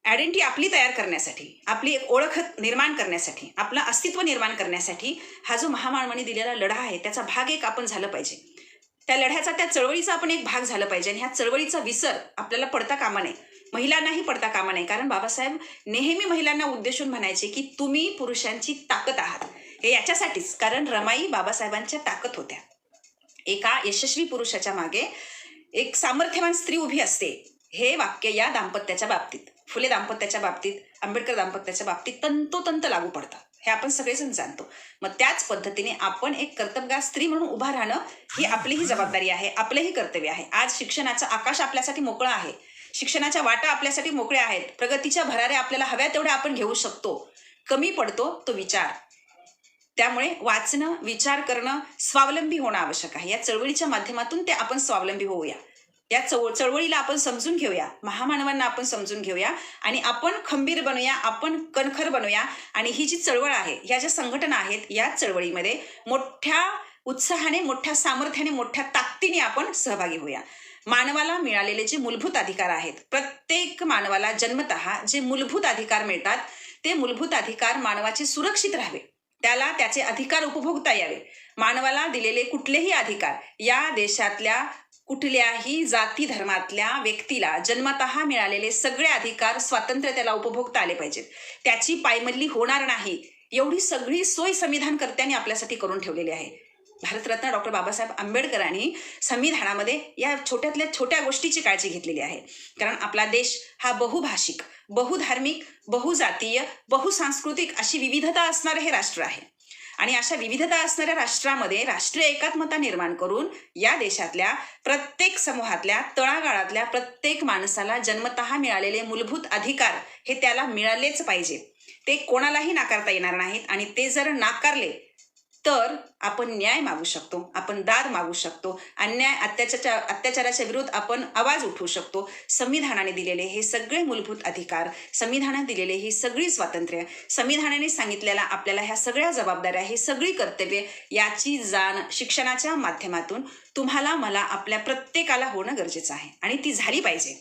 आयडेंटिटी आपली तयार करण्यासाठी, आपली एक ओळख निर्माण करण्यासाठी, आपलं अस्तित्व निर्माण करण्यासाठी हा जो महामानवांनी दिलेला लढा आहे त्याचा भाग एक आपण झालं पाहिजे. त्या लढ्याचा, त्या चळवळीचा आपण एक भाग झालं पाहिजे. आणि ह्या चळवळीचा विसर आपल्याला पडता कामा नये, महिलांनाही पडता कामा नये. कारण बाबासाहेब नेहमी महिलांना उद्देशून म्हणायचे की तुम्ही पुरुषांची ताकद आहात. हे याच्यासाठीच कारण रमाई बाबासाहेबांच्या ताकद होत्या. एका यशस्वी पुरुषाच्या मागे एक सामर्थ्यवान स्त्री उभी असते, हे वाक्य या दाम्पत्याच्या बाबतीत, फुले दाम्पत्याच्या बाबतीत, आंबेडकर दाम्पत्याच्या बाबतीत तंतोतंत लागू पडतं. हे आपण सगळेजण जाणतो. मग त्याच पद्धतीने आपण एक कर्तबगार स्त्री म्हणून उभा राहणं ही आपलीही जबाबदारी आहे, आपलंही कर्तव्य आहे. आज शिक्षणाचं आकाश आपल्यासाठी मोकळं आहे, शिक्षणाच्या वाटा आपल्यासाठी मोकळ्या आहेत, प्रगतीच्या भराऱ्या आपल्याला हव्या तेवढ्या आपण घेऊ शकतो. कमी पडतो तो विचार. त्यामुळे वाचणं, विचार करणं, स्वावलंबी होणं आवश्यक आहे. या चळवळीच्या माध्यमातून ते आपण स्वावलंबी होऊया. या चळवळीला आपण समजून घेऊया, महामानवांना आपण समजून घेऊया आणि आपण खंबीर बनूया, आपण कणखर बनूया. आणि ही जी चळवळ आहे, ह्या ज्या संघटना आहेत, या चळवळीमध्ये मोठ्या उत्साहाने, मोठ्या सामर्थ्याने, मोठ्या ताकदीने आपण सहभागी होऊया. मानवाला मिळालेले जे मूलभूत अधिकार आहेत, प्रत्येक मानवाला जन्मतः जे मूलभूत अधिकार मिळतात ते मूलभूत अधिकार मानवाचे सुरक्षित राहावे, त्याला त्याचे अधिकार उपभोगता यावे. मानवाला दिलेले कुठलेही अधिकार या देशातल्या कुठल्याही जाती धर्मातल्या व्यक्तीला जन्मतः मिळालेले सगळे अधिकार, स्वातंत्र्य त्याला उपभोगता आले पाहिजेत. त्याची पायमल्ली होणार नाही एवढी सगळी सोय संविधानकर्त्यांनी आपल्यासाठी करून ठेवलेली आहे. भारतरत्न डॉक्टर बाबासाहेब आंबेडकरांनी संविधानामध्ये या छोट्यातल्या छोट्या गोष्टीची काळजी घेतलेली आहे. कारण आपला देश हा बहुभाषिक, बहुधार्मिक, बहुजातीय, बहुसांस्कृतिक अशी विविधता असणारं हे राष्ट्र आहे. आणि अशा विविधता असणाऱ्या राष्ट्रामध्ये राष्ट्रीय एकात्मता निर्माण करून या देशातल्या प्रत्येक समूहातल्या, तळागाळातल्या प्रत्येक माणसाला जन्मतः मिळालेले मूलभूत अधिकार हे त्याला मिळालेच पाहिजे. ते कोणालाही नाकारता येणार नाहीत. आणि ते जर नाकारले तर आपण न्याय मागू शकतो, आपण दाद मागू शकतो, अन्याय अत्याचाराच्या विरुद्ध आपण आवाज उठवू शकतो. संविधानाने दिलेले हे सगळे मूलभूत अधिकार, संविधानाने दिलेले ही सगळी स्वातंत्र्य, संविधानाने सांगितलेल्या आपल्याला ह्या सगळ्या जबाबदाऱ्या, ही सगळी कर्तव्ये याची जाण शिक्षणाच्या माध्यमातून तुम्हाला, मला, आपल्या प्रत्येकाला होणं गरजेचं आहे. आणि ती झाली पाहिजे.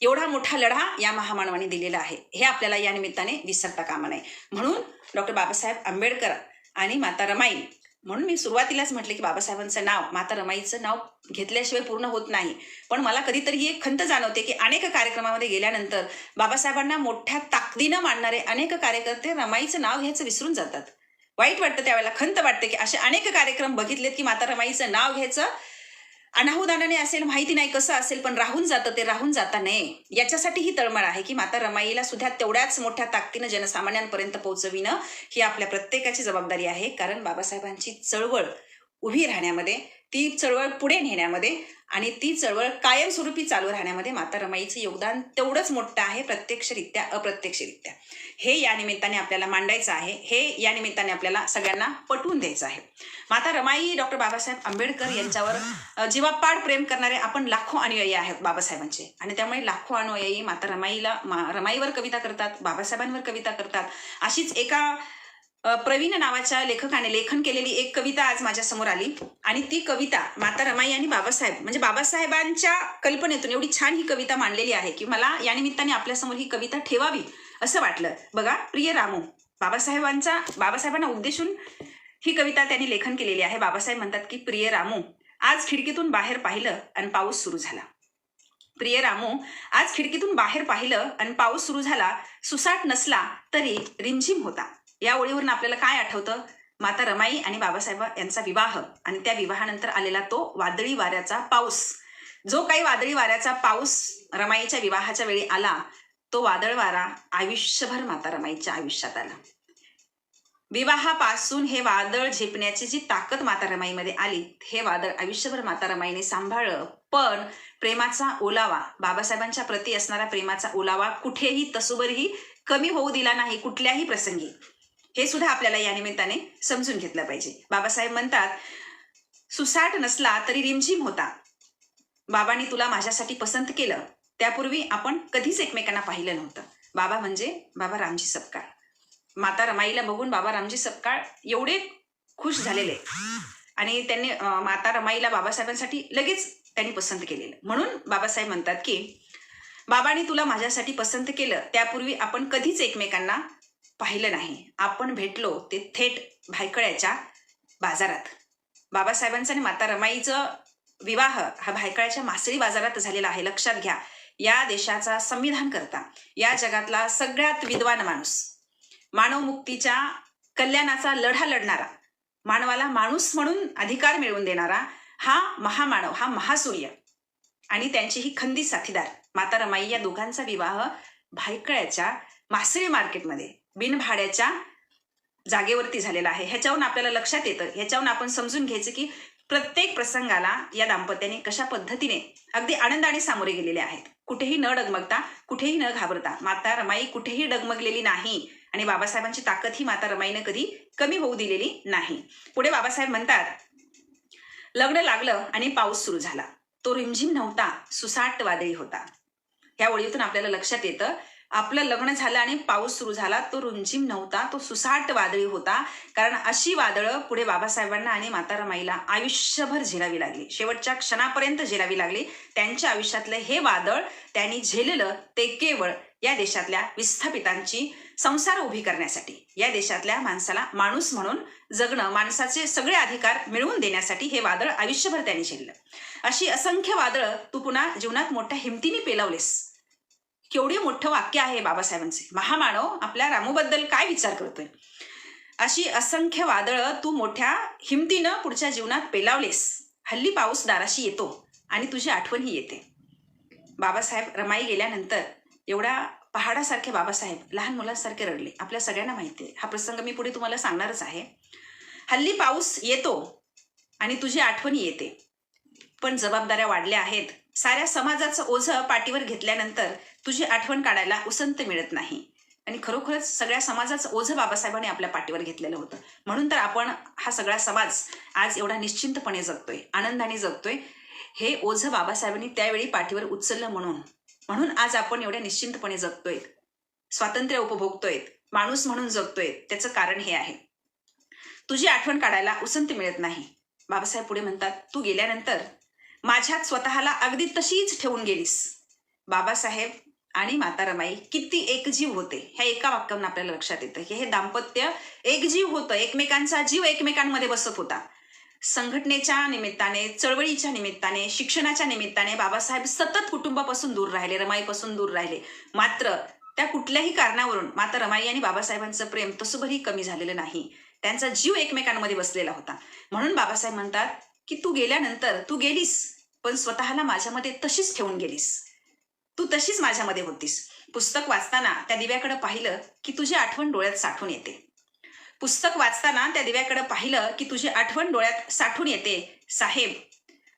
एवढा मोठा लढा या महामानवांनी दिलेला आहे, हे आपल्याला या निमित्ताने विसरता कामा नये. म्हणून डॉक्टर बाबासाहेब आंबेडकर आणि माता रमाई, म्हणून मी सुरुवातीलाच म्हटले की बाबासाहेबांचं नाव, माता रमाईचं नाव घेतल्याशिवाय पूर्ण होत नाही. पण मला कधीतरी ही एक खंत जाणवते की अनेक कार्यक्रमामध्ये गेल्यानंतर बाबासाहेबांना मोठ्या ताकदीनं मानणारे अनेक कार्यकर्ते रमाईचं नाव घ्यायचं विसरून जातात. वाईट वाटतं, त्यावेळेला खंत वाटते की असे अनेक कार्यक्रम बघितलेत की माता रमाईचं नाव घ्यायचं अनाहुदानाने असेल, माहिती नाही कसं असेल, पण राहून जातं, ते राहून जाता नये याच्यासाठी ही तळमळ आहे की माता रमाईला सुद्धा तेवढ्याच मोठ्या ताकदीनं जनसामान्यांपर्यंत पोहोचविणं ही आपल्या प्रत्येकाची जबाबदारी आहे. कारण बाबासाहेबांची चळवळ उभी राहण्यामध्ये, ती चळवळ पुढे नेण्यामध्ये आणि ती चळवळ कायमस्वरूपी चालू राहण्यामध्ये माता रमाईचं योगदान तेवढंच मोठं आहे, प्रत्यक्षरित्या अप्रत्यक्षरित्या. हे या निमित्ताने आपल्याला मांडायचं आहे, हे या निमित्ताने आपल्याला सगळ्यांना पटवून द्यायचं आहे. माता रमाई, डॉक्टर बाबासाहेब आंबेडकर यांच्यावर जीवापाड प्रेम करणारे आपण लाखो अनुयायी आहेत बाबासाहेबांचे. आणि त्यामुळे लाखो अनुयायी माता रमाईवर कविता करतात, बाबासाहेबांवर कविता करतात. अशीच एका प्रवीण नावाच्या लेखकाने लेखन केलेली एक कविता आज माझ्या समोर आली. आणि ती कविता माता रमाई आणि बाबासाहेब, म्हणजे बाबासाहेबांच्या कल्पनेतून एवढी छान ही कविता मांडलेली आहे की मला या निमित्ताने आपल्यासमोर ही कविता ठेवावी असं वाटलं. बघा, प्रिय रामू, बाबासाहेबांना उद्देशून ही कविता त्यांनी लेखन केलेली आहे. बाबासाहेब म्हणतात की प्रिय रामू, आज खिडकीतून बाहेर पाहिलं आणि पाऊस सुरू झाला. प्रिय रामू, आज खिडकीतून बाहेर पाहिलं आणि पाऊस सुरू झाला. सुसाट नसला तरी रिमझिम होता. या ओळीवरून आपल्याला काय आठवतं? माता रमाई आणि बाबासाहेब यांचा विवाह आणि त्या विवाहानंतर आलेला तो वादळी वाऱ्याचा पाऊस. जो काही वादळी वाऱ्याचा पाऊस रमाईच्या विवाहाच्या वेळी आला, तो वादळ वारा आयुष्यभर माता रमाईच्या आयुष्यात आला. विवाहापासून हे वादळ झेपण्याची जी ताकद माता रमाईमध्ये आली, हे वादळ आयुष्यभर माता रमाईने सांभाळलं. पण प्रेमाचा ओलावा, बाबासाहेबांच्या प्रती असणारा प्रेमाचा ओलावा कुठेही तसूभरही कमी होऊ दिला नाही कुठल्याही प्रसंगी. हे सुद्धा आपल्याला या निमित्ताने समजून घेतलं पाहिजे. बाबासाहेब म्हणतात, सुसाट नसला तरी रिमझिम होता. बाबांनी तुला माझ्यासाठी पसंत केलं, त्यापूर्वी आपण कधीच एकमेकांना पाहिलं नव्हतं. बाबा म्हणजे बाबा रामजी सपकाळ. माता रमाईला बघून बाबा रामजी सपकाळ एवढे खुश झालेले आणि त्यांनी माता रमाईला बाबासाहेबांसाठी लगेच त्यांनी पसंत केलेलं. म्हणून बाबासाहेब म्हणतात की बाबांनी तुला माझ्यासाठी पसंत केलं, त्यापूर्वी आपण कधीच एकमेकांना पाहिलं नाही. आपण भेटलो ते थेट भायखळ्याच्या बाजारात. बाबासाहेबांचा आणि माता रमाईचं विवाह हा भायखळ्याच्या मासळी बाजारात झालेला आहे. लक्षात घ्या, या देशाचा संविधान करता, या जगातला सगळ्यात विद्वान माणूस, मानवमुक्तीच्या कल्याणाचा लढा लढणारा, मानवाला माणूस म्हणून अधिकार मिळवून देणारा हा महामानव, हा महासूर्य आणि त्यांची ही खंदी साथीदार माता रमाई या दोघांचा विवाह भायखळ्याच्या मासळी मार्केटमध्ये बिनभाड्याच्या जागेवरती झालेला आहे. ह्याच्यावरून आपल्याला लक्षात येतं, ह्याच्यावरून आपण समजून घ्यायचं की प्रत्येक प्रसंगाला या दाम्पत्याने कशा पद्धतीने अगदी आनंदाने सामोरे गेलेले आहेत. कुठेही न डगमगता, कुठेही न घाबरता. माता रमाई कुठेही डगमगलेली नाही आणि बाबासाहेबांची ताकद ही माता रमाईने कधी कमी होऊ दिलेली नाही. पुढे बाबासाहेब म्हणतात, लग्न लागलं आणि पाऊस सुरू झाला. तो रिमझिम नव्हता, सुसाट वादळी होता. ह्या ओळीतून आपल्याला लक्षात येतं, आपलं लग्न झालं आणि पाऊस सुरू झाला, तो रिमझिम नव्हता, तो सुसाट वादळी होता. कारण अशी वादळं पुढे बाबासाहेबांना आणि माता रमाईला आयुष्यभर झेलावी लागली, शेवटच्या क्षणापर्यंत झेलावी लागली. त्यांच्या आयुष्यातलं हे वादळ त्यांनी झेललं ते केवळ या देशातल्या विस्थापितांची संसार उभी करण्यासाठी, या देशातल्या माणसाला माणूस म्हणून जगणं, माणसाचे सगळे अधिकार मिळवून देण्यासाठी हे वादळ आयुष्यभर त्यांनी झेललं. अशी असंख्य वादळं तू पुन्हा जीवनात मोठ्या हिमतीने पेलवलेस. केवढे मोठं वाक्य आहे बाबासाहेबांचे. महामानव आपल्या रामूबद्दल काय विचार करतोय. अशी असंख्य वादळं तू मोठ्या हिमतीनं पुढच्या जीवनात पेलावलेस. हल्ली पाऊस दाराशी येतो आणि तुझी आठवणही येते. बाबासाहेब रमाई गेल्यानंतर एवढ्या पहाडासारखे बाबासाहेब लहान मुलांसारखे रडले. आपल्या सगळ्यांना माहिती आहे, हा प्रसंग मी पुढे तुम्हाला सांगणारच आहे. हल्ली पाऊस येतो आणि तुझी आठवणी येते, पण जबाबदाऱ्या वाढल्या आहेत. साऱ्या समाजाचं ओझं पाठीवर घेतल्यानंतर तुझी आठवण काढायला उसंत मिळत नाही. आणि खरोखरच सगळ्या समाजाचं ओझं बाबासाहेबांनी आपल्या पाठीवर घेतलेलं होतं. म्हणून तर आपण हा सगळा समाज आज एवढा निश्चिंतपणे जगतोय, आनंदाने जगतोय. हे ओझं बाबासाहेबांनी त्यावेळी पाठीवर उचललं म्हणून आज आपण एवढ्या निश्चिंतपणे जगतोय, स्वातंत्र्य उपभोगतोय, माणूस म्हणून जगतोय. त्याचं कारण हे आहे, तुझी आठवण काढायला उसंत मिळत नाही. बाबासाहेब पुढे म्हणतात, तू गेल्यानंतर माझ्यात स्वतःला अगदी तशीच ठेवून गेलीस. बाबासाहेब आणि माता रमाई किती एकजीव होते, ह्या एका वाक्यावरून आपल्याला लक्षात येतं की हे दाम्पत्य एकजीव होतं. एकमेकांचा जीव एकमेकांमध्ये बसत होता. संघटनेच्या निमित्ताने, चळवळीच्या निमित्ताने, शिक्षणाच्या निमित्ताने बाबासाहेब सतत कुटुंबापासून दूर राहिले, रमाईपासून दूर राहिले. मात्र त्या कुठल्याही कारणावरून माता रमाई आणि बाबासाहेबांचं प्रेम तसुभरही कमी झालेलं नाही. त्यांचा जीव एकमेकांमध्ये बसलेला होता. म्हणून बाबासाहेब म्हणतात की तू गेल्यानंतर तू गेलीस, पण स्वतःला माझ्यामध्ये तशीच ठेवून गेलीस. तू तशीच माझ्यामध्ये होतीस. पुस्तक वाचताना त्या दिव्याकडे पाहिलं की तुझी आठवण डोळ्यात साठून येते. पुस्तक वाचताना त्या दिव्याकडे पाहिलं की तुझी आठवण डोळ्यात साठून येते. साहेब,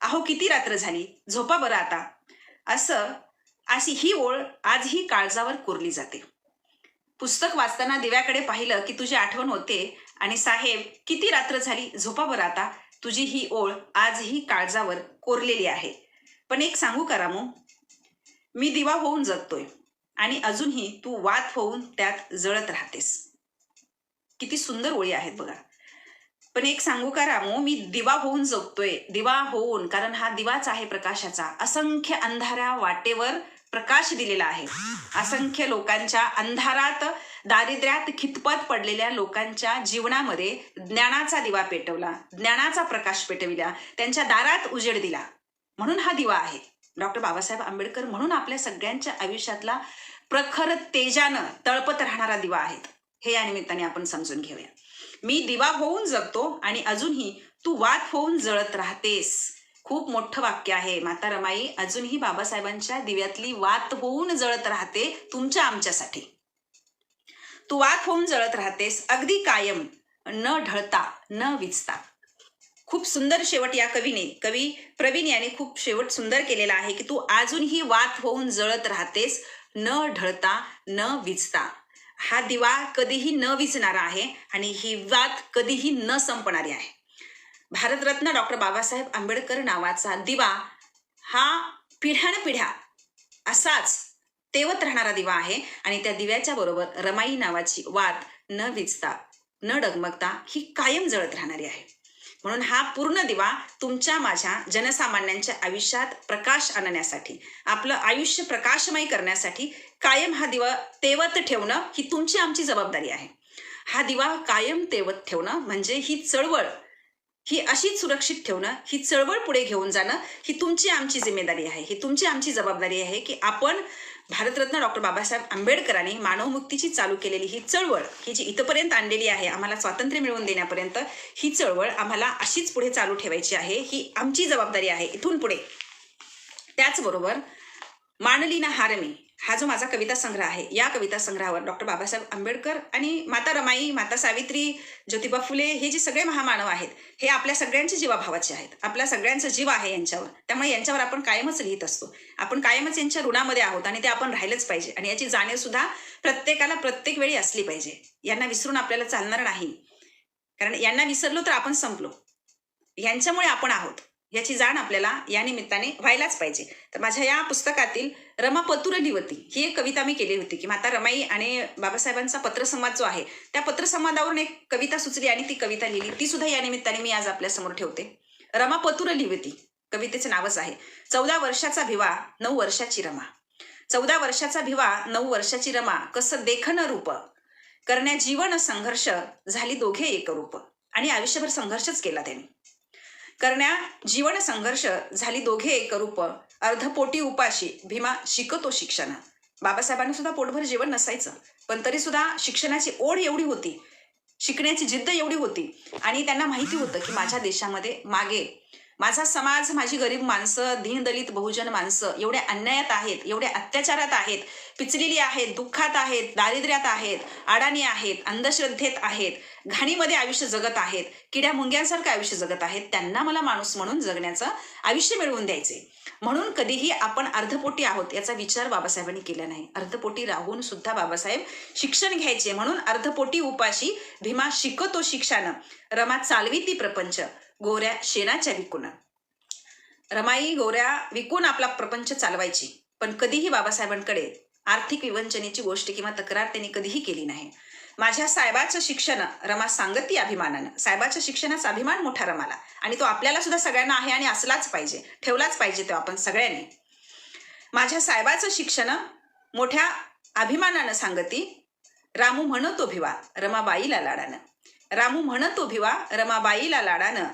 अहो किती रात्र झाली, झोपा बरं आता. अशी ही ओळ आजही काळजावर कोरली जाते. पुस्तक वाचताना दिव्याकडे पाहिलं की तुझी आठवण होते आणि साहेब किती रात्र झाली, झोपा बरं आता. तुझी ही ओळ आजही काळजावर कोरलेली आहे. पण एक सांगू का रामू, मी दिवा होऊन जगतोय आणि अजूनही तू वात होऊन त्यात जळत राहतेस. किती सुंदर ओळी आहेत बघा. पण एक सांगू का रामू, मी दिवा होऊन जगतोय. दिवा होऊन, कारण हा दिवाच आहे प्रकाशाचा. असंख्य अंधाऱ्या वाटेवर प्रकाश दिलेला आहे. असंख्य लोकांच्या अंधारात, दारिद्र्यात खितपत पडलेल्या लोकांच्या जीवनामध्ये ज्ञानाचा दिवा पेटवला, ज्ञानाचा प्रकाश पेटविला, त्यांच्या दारात उजेड दिला. म्हणून हा दिवा आहे. डॉक्टर बाबासाहेब आंबेडकर म्हणून आपल्या सगळ्यांच्या आयुष्यातला प्रखर तेजानं तळपत राहणारा दिवा आहेत. हे या निमित्ताने आपण समजून घेऊया. मी दिवा होऊन जगतो आणि अजूनही तू वात होऊन जळत राहतेस. खूप मोठं वाक्य आहे. माता रमाई अजूनही बाबासाहेबांच्या दिव्यातली वात होऊन जळत राहते तुमच्या आमच्यासाठी. तू वात होऊन जळत राहतेस अगदी कायम, न ढळता न विजता. खूप सुंदर शेवट या कवी प्रवीण याने खूप शेवट सुंदर केलेला आहे की तू अजूनही वात होऊन जळत राहतेस, न ढळता न विजता. हा दिवा कधीही न विझणारा आहे आणि ही वात कधीही न संपणारी आहे. भारतरत्न डॉक्टर बाबासाहेब आंबेडकर नावाचा दिवा हा पिढ्यानपिढ्या असाच तेवत राहणारा दिवा आहे आणि त्या दिव्याच्या बरोबर रमाई नावाची वात न विझता न डगमगता ही कायम जळत राहणारी आहे. म्हणून हा पूर्ण दिवा तुमच्या माझ्या जनसामान्यांच्या आयुष्यात प्रकाश आणण्यासाठी, आपलं आयुष्य प्रकाशमय करण्यासाठी कायम हा दिवा तेवत ठेवणं ही तुमची आमची जबाबदारी आहे. हा दिवा कायम तेवत ठेवणं म्हणजे ही चळवळ ही अशीच सुरक्षित ठेवणं, ही चळवळ पुढे घेऊन जाणं ही तुमची आमची जिम्मेदारी आहे, ही तुमची आमची जबाबदारी आहे की आपण भारतरत्न डॉक्टर बाबासाहेब आंबेडकरांनी मानवमुक्तीची चालू केलेली ही चळवळ ही जी इथपर्यंत आणलेली आहे, आम्हाला स्वातंत्र्य मिळवून देण्यापर्यंत ही चळवळ आम्हाला अशीच पुढे चालू ठेवायची आहे, ही आमची जबाबदारी आहे इथून पुढे. त्याचबरोबर मांडली ना हारमी हा जो माझा कविता संग्रह आहे, या कविता संग्रहावर डॉक्टर बाबासाहेब आंबेडकर आणि माता रमाई, माता सावित्री, ज्योतिबा फुले हे जे सगळे महामानव आहेत, हे आपल्या सगळ्यांचे जीवाभावाचे आहेत, आपल्या सगळ्यांचा जीव आहे यांच्यावर. त्यामुळे यांच्यावर आपण कायमच लिहित असतो, आपण कायमच यांच्या ऋणामध्ये आहोत आणि ते आपण राहिलंच पाहिजे. आणि याची जाणीव सुद्धा प्रत्येकाला प्रत्येक वेळी असली पाहिजे. यांना विसरून आपल्याला चालणार नाही, कारण यांना विसरलो तर आपण संपलो. यांच्यामुळे आपण आहोत याची जाण आपल्याला या निमित्ताने व्हायलाच पाहिजे. तर माझ्या या पुस्तकातील रमा पतुरलीवती ही एक कविता मी केली होती की माता रमाई आणि बाबासाहेबांचा पत्रसंवाद जो आहे, त्या पत्रसंवादावरून एक कविता सुचली आणि ती कविता लिहिली. ती सुद्धा या निमित्ताने मी आज आपल्या समोर ठेवते. रमा पतुरलीवती कवितेचं नावच आहे. 14 वर्षाचा भिवा 9 वर्षाची रमा. 14 वर्षाचा भिवा 9 वर्षाची रमा, कसं देखन रूप करण्या जीवन संघर्ष झाली दोघे एक रूप. आणि आयुष्यभर संघर्षच केला त्यांनी. करण्या जीवन संघर्ष झाली दोघे एक रूप, अर्धपोटी उपाशी भीमा शिकतो शिक्षण. बाबासाहेबांना सुद्धा पोटभर जेवण नसायचं, पण तरी सुद्धा शिक्षणाची ओढ एवढी होती, शिकण्याची जिद्द एवढी होती आणि त्यांना माहिती होतं की माझ्या देशामध्ये मागे माझा समाज, माझी गरीब माणसं, दीनदलित बहुजन माणसं एवढ्या अन्यायात आहेत, एवढ्या अत्याचारात आहेत, पिचलेली आहेत, दुःखात आहेत, दारिद्र्यात आहेत, अडाणी आहेत, अंधश्रद्धेत आहेत, घाणीमध्ये आयुष्य जगत आहेत, किड्या मुंग्यांसारखं आयुष्य जगत आहेत. त्यांना मला माणूस म्हणून जगण्याचं आयुष्य मिळवून द्यायचे. म्हणून कधीही आपण अर्धपोटी आहोत याचा विचार बाबासाहेबांनी केला नाही. अर्धपोटी राहून सुद्धा बाबासाहेब शिक्षण घ्यायचे. म्हणून अर्धपोटी उपाशी भीमा शिकतो शिक्षण, रमा चालवी ती प्रपंच गोऱ्या शेणाच्या विकून. रमाई गोऱ्या विकून आपला प्रपंच चालवायची, पण कधीही बाबासाहेबांकडे आर्थिक विवंचनेची गोष्ट किंवा तक्रार त्यांनी कधीही केली नाही. माझ्या साहेबाचं शिक्षण रमा सांगती अभिमानानं. साहेबाच्या शिक्षणाचा अभिमान मोठा रमाला आणि तो आपल्याला सुद्धा सगळ्यांना आहे आणि असलाच पाहिजे, ठेवलाच पाहिजे तो आपण सगळ्यांनी. माझ्या साहेबाचं शिक्षण मोठ्या अभिमानानं सांगती, रामू म्हणतो भिवा रमाबाईला लाडानं. रामू म्हणतो भिवा रमाबाईला लाडानं,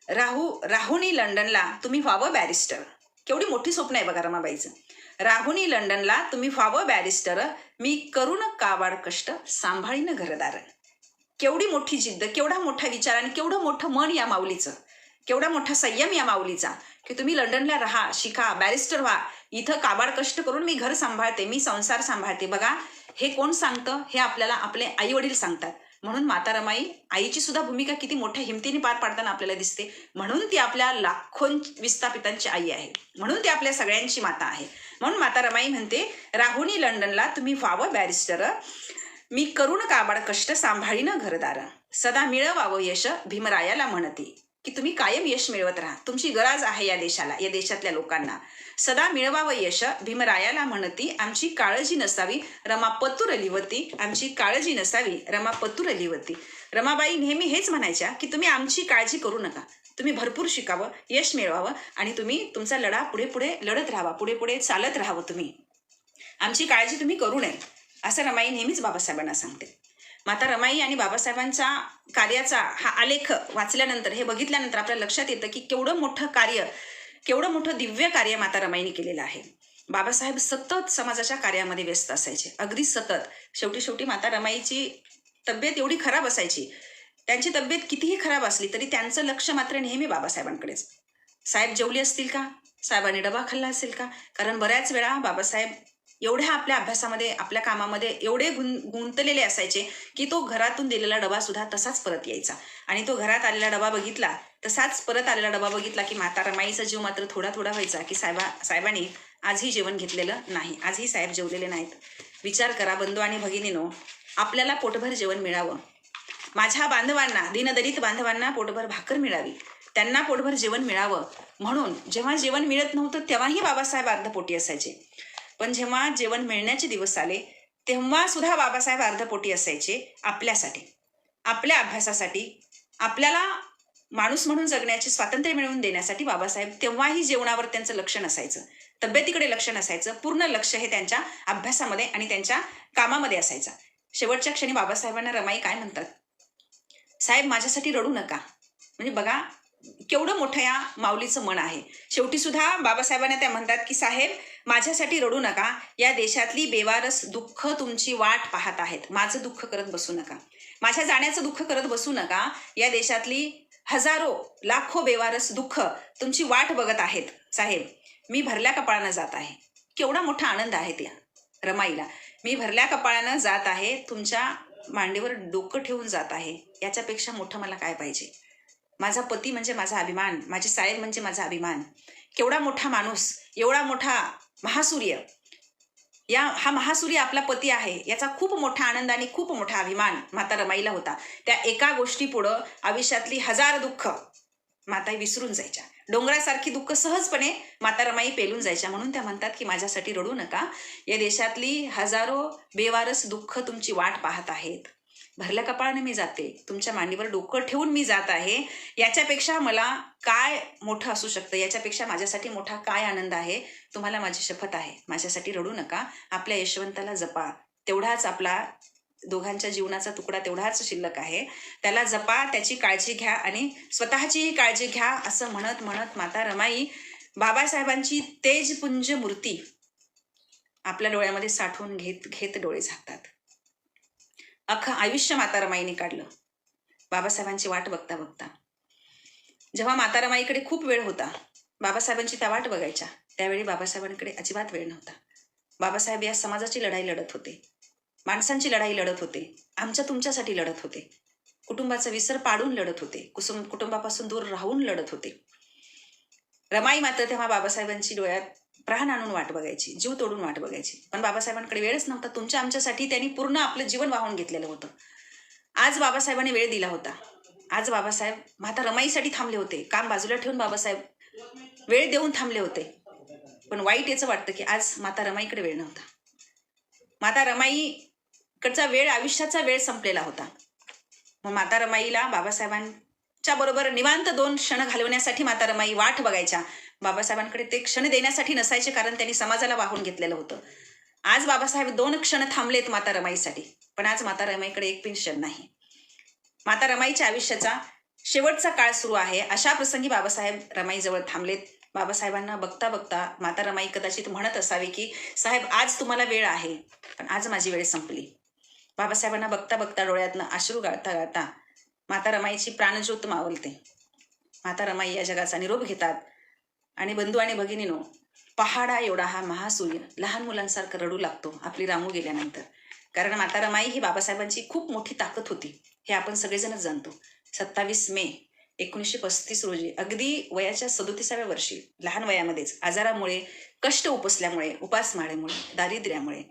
राहुनी लंडनला तुम्ही व्हावं बॅरिस्टर. केवढी मोठी स्वप्न आहे बघा रमाबाईचं. राहुनी लंडनला तुम्ही व्हावं बॅरिस्टर, मी करून काबाड कष्ट सांभाळीनं घरदार. केवढी मोठी जिद्द, केवढा मोठा विचार आणि केवढं मोठं मन या माऊलीचं, केवढा मोठा संयम या माऊलीचा की तुम्ही लंडनला राहा, शिका, बॅरिस्टर व्हा, इथं काबाड कष्ट करून मी घर सांभाळते, मी संसार सांभाळते. बघा हे कोण सांगतं? हे आपल्याला आपले आई वडील सांगतात. म्हणून माता रमाई आईची सुद्धा भूमिका किती मोठ्या हिमतीने पार पाडताना आपल्याला दिसते. म्हणून ती आपल्या लाखो विस्थापितांची आई आहे, म्हणून ती आपल्या सगळ्यांची माता आहे. म्हणून माता रमाई म्हणते, राहुनी लंडनला तुम्ही व्हावं बॅरिस्टर, मी करून काबाड कष्ट सांभाळीनं घरदार, सदा मिळवावं यश भीमरायाला म्हणती. की तुम्ही कायम यश मिळवत राहा, तुमची गरज आहे या देशाला, या देशातल्या लोकांना. सदा मिळवावं यश भीमरायाला म्हणती, आमची काळजी नसावी रमा पतुरलीवती, आमची काळजी नसावी रमा पतुरलीवती. रमाबाई नेहमी हेच म्हणायच्या की तुम्ही आमची काळजी करू नका, तुम्ही भरपूर शिकावं, यश मिळवावं आणि तुम्ही तुमचा लढा पुढे पुढे लढत राहावा, पुढे पुढे चालत राहावं, तुम्ही आमची काळजी तुम्ही करू नये, असं रमाई नेहमीच बाबासाहेबांना सांगते. माता रमाई आणि बाबासाहेबांच्या कार्याचा हा आलेख वाचल्यानंतर, हे बघितल्यानंतर आपल्या लक्षात येतं की केवढं मोठं कार्य, केवढं मोठं दिव्य कार्य माता रमाईने केलेलं आहे. बाबासाहेब सतत समाजाच्या कार्यामध्ये व्यस्त असायचे, अगदी सतत. शेवटी माता रमाईची तब्येत एवढी खराब असायची, त्यांची तब्येत कितीही खराब असली तरी त्यांचं लक्ष मात्र नेहमी बाबासाहेबांकडेच. साहेब जेवले असतील का, साहेबांनी डबा खाल्ला असेल का, कारण बऱ्याच वेळा बाबासाहेब एवढ्या आपल्या अभ्यासामध्ये, आपल्या कामामध्ये एवढे गुंतलेले असायचे की तो घरातून दिलेला डबा सुद्धा तसाच परत यायचा. आणि तो घरात आलेला डबा बघितला, तसाच परत आलेला डबा बघितला की माता रमाईचा जीव मात्र थोडा थोडा व्हायचा की साहेबांनी आजही जेवण घेतलेलं नाही, आजही साहेब जेवलेले नाहीत. विचार करा बंधू आणि भगिनीनो, आपल्याला पोटभर जेवण मिळावं, माझ्या बांधवांना, दीनदलित बांधवांना पोटभर भाकर मिळावी, त्यांना पोटभर जेवण मिळावं, म्हणून जेव्हा जेवण मिळत नव्हतं तेव्हाही बाबासाहेब अर्धपोटी असायचे. पण जेव्हा जेवण मिळण्याचे दिवस आले तेव्हा सुद्धा बाबासाहेब अर्धपोटी असायचे आपल्यासाठी, आपल्या अभ्यासासाठी, आपल्याला माणूस म्हणून जगण्याचे स्वातंत्र्य मिळवून देण्यासाठी बाबासाहेब तेव्हाही जेवणावर त्यांचं लक्ष नसायचं, तब्येतीकडे लक्ष नसायचं. पूर्ण लक्ष हे त्यांच्या अभ्यासामध्ये आणि त्यांच्या कामामध्ये असायचं. शेवटच्या क्षणी बाबासाहेबांना रमाई काय म्हणतात, साहेब माझ्यासाठी रडू नका. म्हणजे बघा केवढं मोठं या माऊलीचं मन आहे. शेवटी सुद्धा बाबासाहेबांना त्या म्हणतात की साहेब माझ्यासाठी रडू नका, या देशातली बेवारस दुःख तुमची वाट पाहत आहेत, माझं दुःख करत बसू नका, माझ्या जाण्याचं दुःख करत बसू नका. या देशातली हजारो लाखो बेवारस दुःख तुमची वाट बघत आहेत साहेब, मी भरल्या कपाळानं जात आहे. केवढा मोठा आनंद आहे त्या रमाईला. मी भरल्या कपाळानं जात आहे, तुमच्या मांडीवर डोकं ठेवून जात आहे, याच्यापेक्षा मोठं मला काय पाहिजे. माझा पती म्हणजे माझा अभिमान, माझे साहेब म्हणजे माझा अभिमान. केवढा मोठा माणूस, एवढा मोठा महासूर्य, हा महासूर्य आपला पती आहे, याचा खूप मोठा आनंद आणि खूप मोठा अभिमान माता रमाईला होता. त्या एका गोष्टी पुढं आयुष्यातली हजार दुःख माता विसरून जायच्या. डोंगरासारखी दुःख सहजपणे माता रमाई पेलून जायच्या. म्हणून त्या म्हणतात की माझ्यासाठी रडू नका, या देशातली हजारो बेवारस दुःख तुमची वाट पाहत आहेत, भरल्या कपाळाने मी जाते, तुमच्या मांडीवर डोकं ठेवून मी जात आहे, याच्यापेक्षा मला काय मोठं असू शकतं, याच्यापेक्षा माझ्यासाठी मोठा काय आनंद आहे. तुम्हाला माझी शपथ आहे, माझ्यासाठी रडू नका, आपल्या यशवंताला जपा, तेवढाच आपला दोघांच्या जीवनाचा तुकडा तेवढाच शिल्लक आहे, त्याला जपा, त्याची काळजी घ्या आणि स्वतःचीही काळजी घ्या. असं म्हणत म्हणत माता रमाई बाबासाहेबांची तेजपुंज मूर्ती आपल्या डोळ्यामध्ये साठवून घेत घेत डोळे झाकतात. अख्खं आयुष्य माता रमाईने काढलं बाबासाहेबांची वाट बघता बघता. जेव्हा माता रमाईकडे खूप वेळ होता, बाबासाहेबांची त्या वाट बघायच्या, त्यावेळी बाबासाहेबांकडे अजिबात वेळ नव्हता. बाबासाहेब या समाजाची लढाई लढत होते, माणसांची लढाई लढत होते, आमच्या तुमच्यासाठी लढत होते, कुटुंबाचा विसर पाडून लढत होते, कुटुंबापासून दूर राहून लढत होते. रमाई मात्र तेव्हा बाबासाहेबांची डोळ्यात प्राण आणून वाट बघायची, जीव तोडून वाट बघायची. पण बाबासाहेबांकडे वेळच नव्हता. तुमच्या आमच्यासाठी त्यांनी पूर्ण आपलं जीवन वाहून घेतलेलं होतं. आज बाबासाहेबांनी वेळ दिला होता. आज बाबासाहेब माता रमाईसाठी थांबले होते. काम बाजूला ठेवून बाबासाहेब वेळ देऊन थांबले होते. पण वाईट याचं वाटतं की आज माता रमाईकडे वेळ नव्हता. माता रमाईकडचा वेळ आयुष्याचा वेळ संपलेला होता. मग माता रमाईला बाबासाहेबांच्या बरोबर निवांत 2 क्षण घालवण्यासाठी माता रमाई वाट बघायच्या. बाबासाहेबांकडे ते क्षण देण्यासाठी नसायचे, कारण त्यांनी समाजाला वाहून घेतलेलं होतं. आज बाबासाहेब 2 क्षण थांबलेत माता रमाईसाठी, पण आज माता रमाईकडे एक पिन क्षण नाही. माता रमाईच्या आयुष्याचा शेवटचा काळ सुरू आहे. अशा प्रसंगी बाबासाहेब रमाईजवळ थांबलेत. बाबासाहेबांना बघता बघता माता रमाई कदाचित म्हणत असावी की साहेब आज तुम्हाला वेळ आहे, पण आज माझी वेळ संपली. बाबासाहेबांना बघता बघता डोळ्यातनं अश्रू गाळता गाळता माता रमाईची प्राणज्योत मावलते. माता रमाई या जगाचा निरोप घेतात. आणि बंधू आणि भगिनीनो, पहाडा एवढा हा महासूर्य लहान मुलांसारखं रडू लागतो आपली रामू गेल्यानंतर. कारण माता रमाई ही बाबासाहेबांची खूप मोठी ताकद होती, हे आपण सगळेजणच जाणतो. 27 मे 1935 रोजी अगदी वयाच्या 37व्या वर्षी लहान वयामध्येच आजारामुळे, कष्ट उपसल्यामुळे, उपासमाळेमुळे, दारिद्र्यामुळे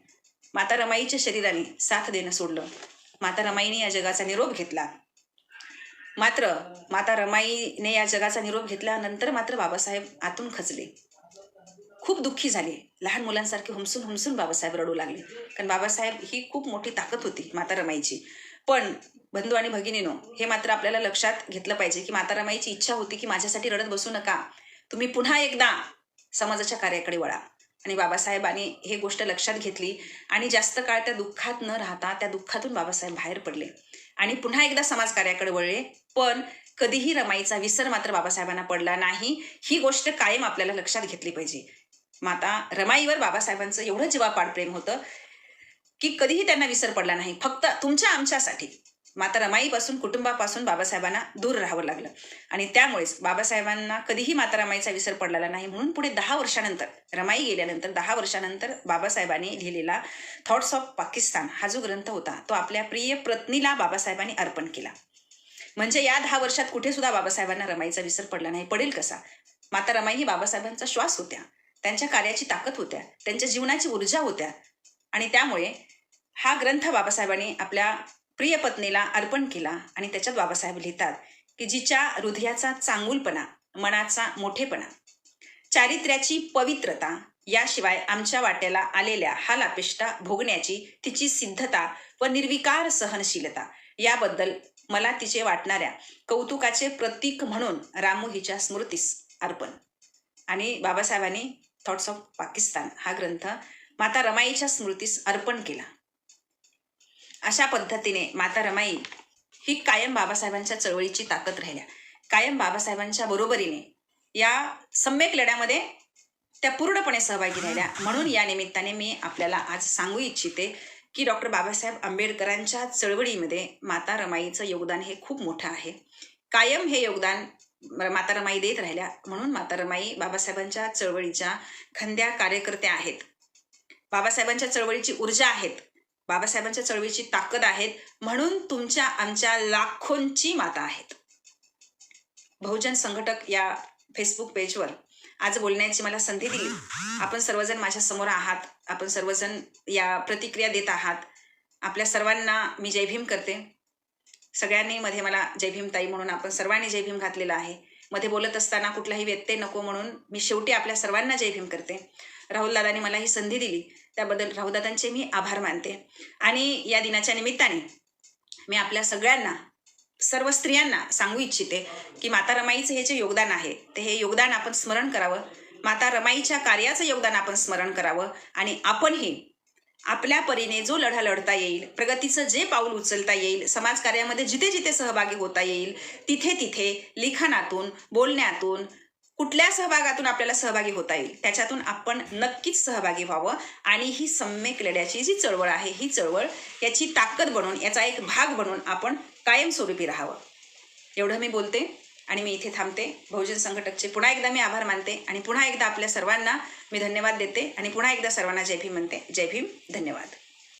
माता रमाईच्या शरीराने साथ देणं सोडलं. माता रमाईने या जगाचा निरोप घेतला. मात्र माता रमाईने या जगाचा निरोप घेतल्यानंतर मात्र बाबासाहेब आतून खचले, खूप दुःखी झाले. लहान मुलांसारखे हुमसून हुमसून बाबासाहेब रडू लागले. कारण बाबासाहेब ही खूप मोठी ताकद होती माता रमाईची. पण बंधू आणि भगिनीनो, हे मात्र आपल्याला लक्षात घेतलं पाहिजे की माता रमाईची इच्छा होती की माझ्यासाठी रडत बसू नका, तुम्ही पुन्हा एकदा समाजाच्या कार्याकडे वळा. आणि बाबासाहेबांनी हे गोष्ट लक्षात घेतली आणि जास्त काळ त्या दुःखात न राहता त्या दुःखातून बाबासाहेब बाहेर पडले आणि पुन्हा एकदा समाज कार्याकडे वळले. पण कधीही रमाईचा विसर मात्र बाबासाहेबांना पडला नाही. ही गोष्ट कायम आपल्याला लक्षात घेतली पाहिजे. माता रमाईवर बाबासाहेबांचं एवढं जीवापाड प्रेम होतं की कधीही त्यांना विसर पडला नाही. फक्त तुमच्या आमच्यासाठी माता रमाईपासून, कुटुंबापासून बाबासाहेबांना दूर राहावं लागलं आणि त्यामुळेच बाबासाहेबांना कधीही माता रमाईचा विसर पडलेला नाही. म्हणून पुढे 10 वर्षानंतर, रमाई गेल्यानंतर 10 वर्षानंतर बाबासाहेबांनी लिहिलेला थॉट्स ऑफ पाकिस्तान हा जो ग्रंथ होता तो आपल्या प्रिय पत्नीला बाबासाहेबांनी अर्पण केला. म्हणजे या 10 वर्षात कुठे सुद्धा बाबासाहेबांना रमाईचा विसर पडला नाही. पडेल कसा? माता रमाई ही बाबासाहेबांचा श्वास होत्या, त्यांच्या कार्याची ताकद होत्या, त्यांच्या जीवनाची ऊर्जा होत्या. आणि त्यामुळे हा ग्रंथ बाबासाहेबांनी आपल्या प्रिय पत्नीला अर्पण केला. आणि त्याच्यात बाबासाहेब लिहितात की जिच्या हृदयाचा चांगुलपणा, मनाचा मोठेपणा, चारित्र्याची पवित्रता, याशिवाय आमच्या वाट्याला आलेल्या हालापेष्टा भोगण्याची तिची सिद्धता व निर्विकार सहनशीलता याबद्दल मला तिचे वाटणाऱ्या कौतुकाचे प्रतीक म्हणून रामू हिच्या स्मृतीस अर्पण. आणि बाबासाहेबांनी थॉट्स ऑफ पाकिस्तान हा ग्रंथ माता रमाईच्या स्मृतीस अर्पण केला. अशा पद्धतीने माता रमाई ही कायम बाबासाहेबांच्या चळवळीची ताकद राहिल्या, कायम बाबासाहेबांच्या बरोबरीने या सम्यक लढ्यामध्ये त्या पूर्णपणे सहभागी राहिल्या. म्हणून या निमित्ताने मी आपल्याला आज सांगू इच्छिते की डॉक्टर बाबासाहेब आंबेडकरांच्या चळवळीमध्ये माता रमाईचं योगदान हे खूप मोठं आहे. कायम हे योगदान माता रमाई देत राहिल्या. म्हणून माता रमाई बाबासाहेबांच्या चळवळीच्या खंद्या कार्यकर्त्या आहेत, बाबासाहेबांच्या चळवळीची ऊर्जा आहेत, बाबासाहेबांच्या चळवळीची ताकद आहेत. म्हणून तुमच्या आमच्या लाखोंची माता आहेत. बहुजन संघटक या फेसबुक पेजवर आज बोलण्याची मला संधी दिली. आपण सर्वजण माझ्या समोर आहात, आपण सर्वजण या प्रतिक्रिया देत आहात. आपल्या सर्वांना मी जय भीम करते. सगळ्यांनी मध्ये मला जय भीम ताई म्हणून आपण सर्वांनी जय भीम घातलेलं आहे. मध्ये बोलत असताना कुठलाही व्यत्यय नको म्हणून मी शेवटी आपल्या सर्वांना जय भीम करते. राहुलदादांनी मला ही संधी दिली, त्याबद्दल राहुलदादांचे मी आभार मानते. आणि या दिनाच्या निमित्ताने मी आपल्या सगळ्यांना, सर्व स्त्रियांना सांगू इच्छिते की माता रमाईचं हे जे योगदान आहे ते हे योगदान आपण स्मरण करावं. माता रमाईच्या कार्याचं योगदान आपण स्मरण करावं. आणि आपणही आपल्या परीने जो लढा लढता येईल, प्रगतीचं जे पाऊल उचलता येईल, समाजकार्यामध्ये जिथे जिथे सहभागी होता येईल तिथे तिथे लिखाणातून, बोलण्यातून, कुठल्या सहभागातून आपल्याला सहभागी होता येईल त्याच्यातून आपण नक्कीच सहभागी व्हावं. आणि ही सम्यक लढ्याची जी चळवळ आहे ही चळवळ याची ताकद बनून, याचा एक भाग बनून आपण कायमस्वरूपी राहावं. एवढं मी बोलते आणि मी इथे थांबते. बहुजन संघटकचे पुन्हा एकदा मी आभार मानते आणि पुन्हा एकदा आपल्या सर्वांना मी धन्यवाद देते आणि पुन्हा एकदा सर्वांना जय भीम म्हणते. जय भीम, धन्यवाद.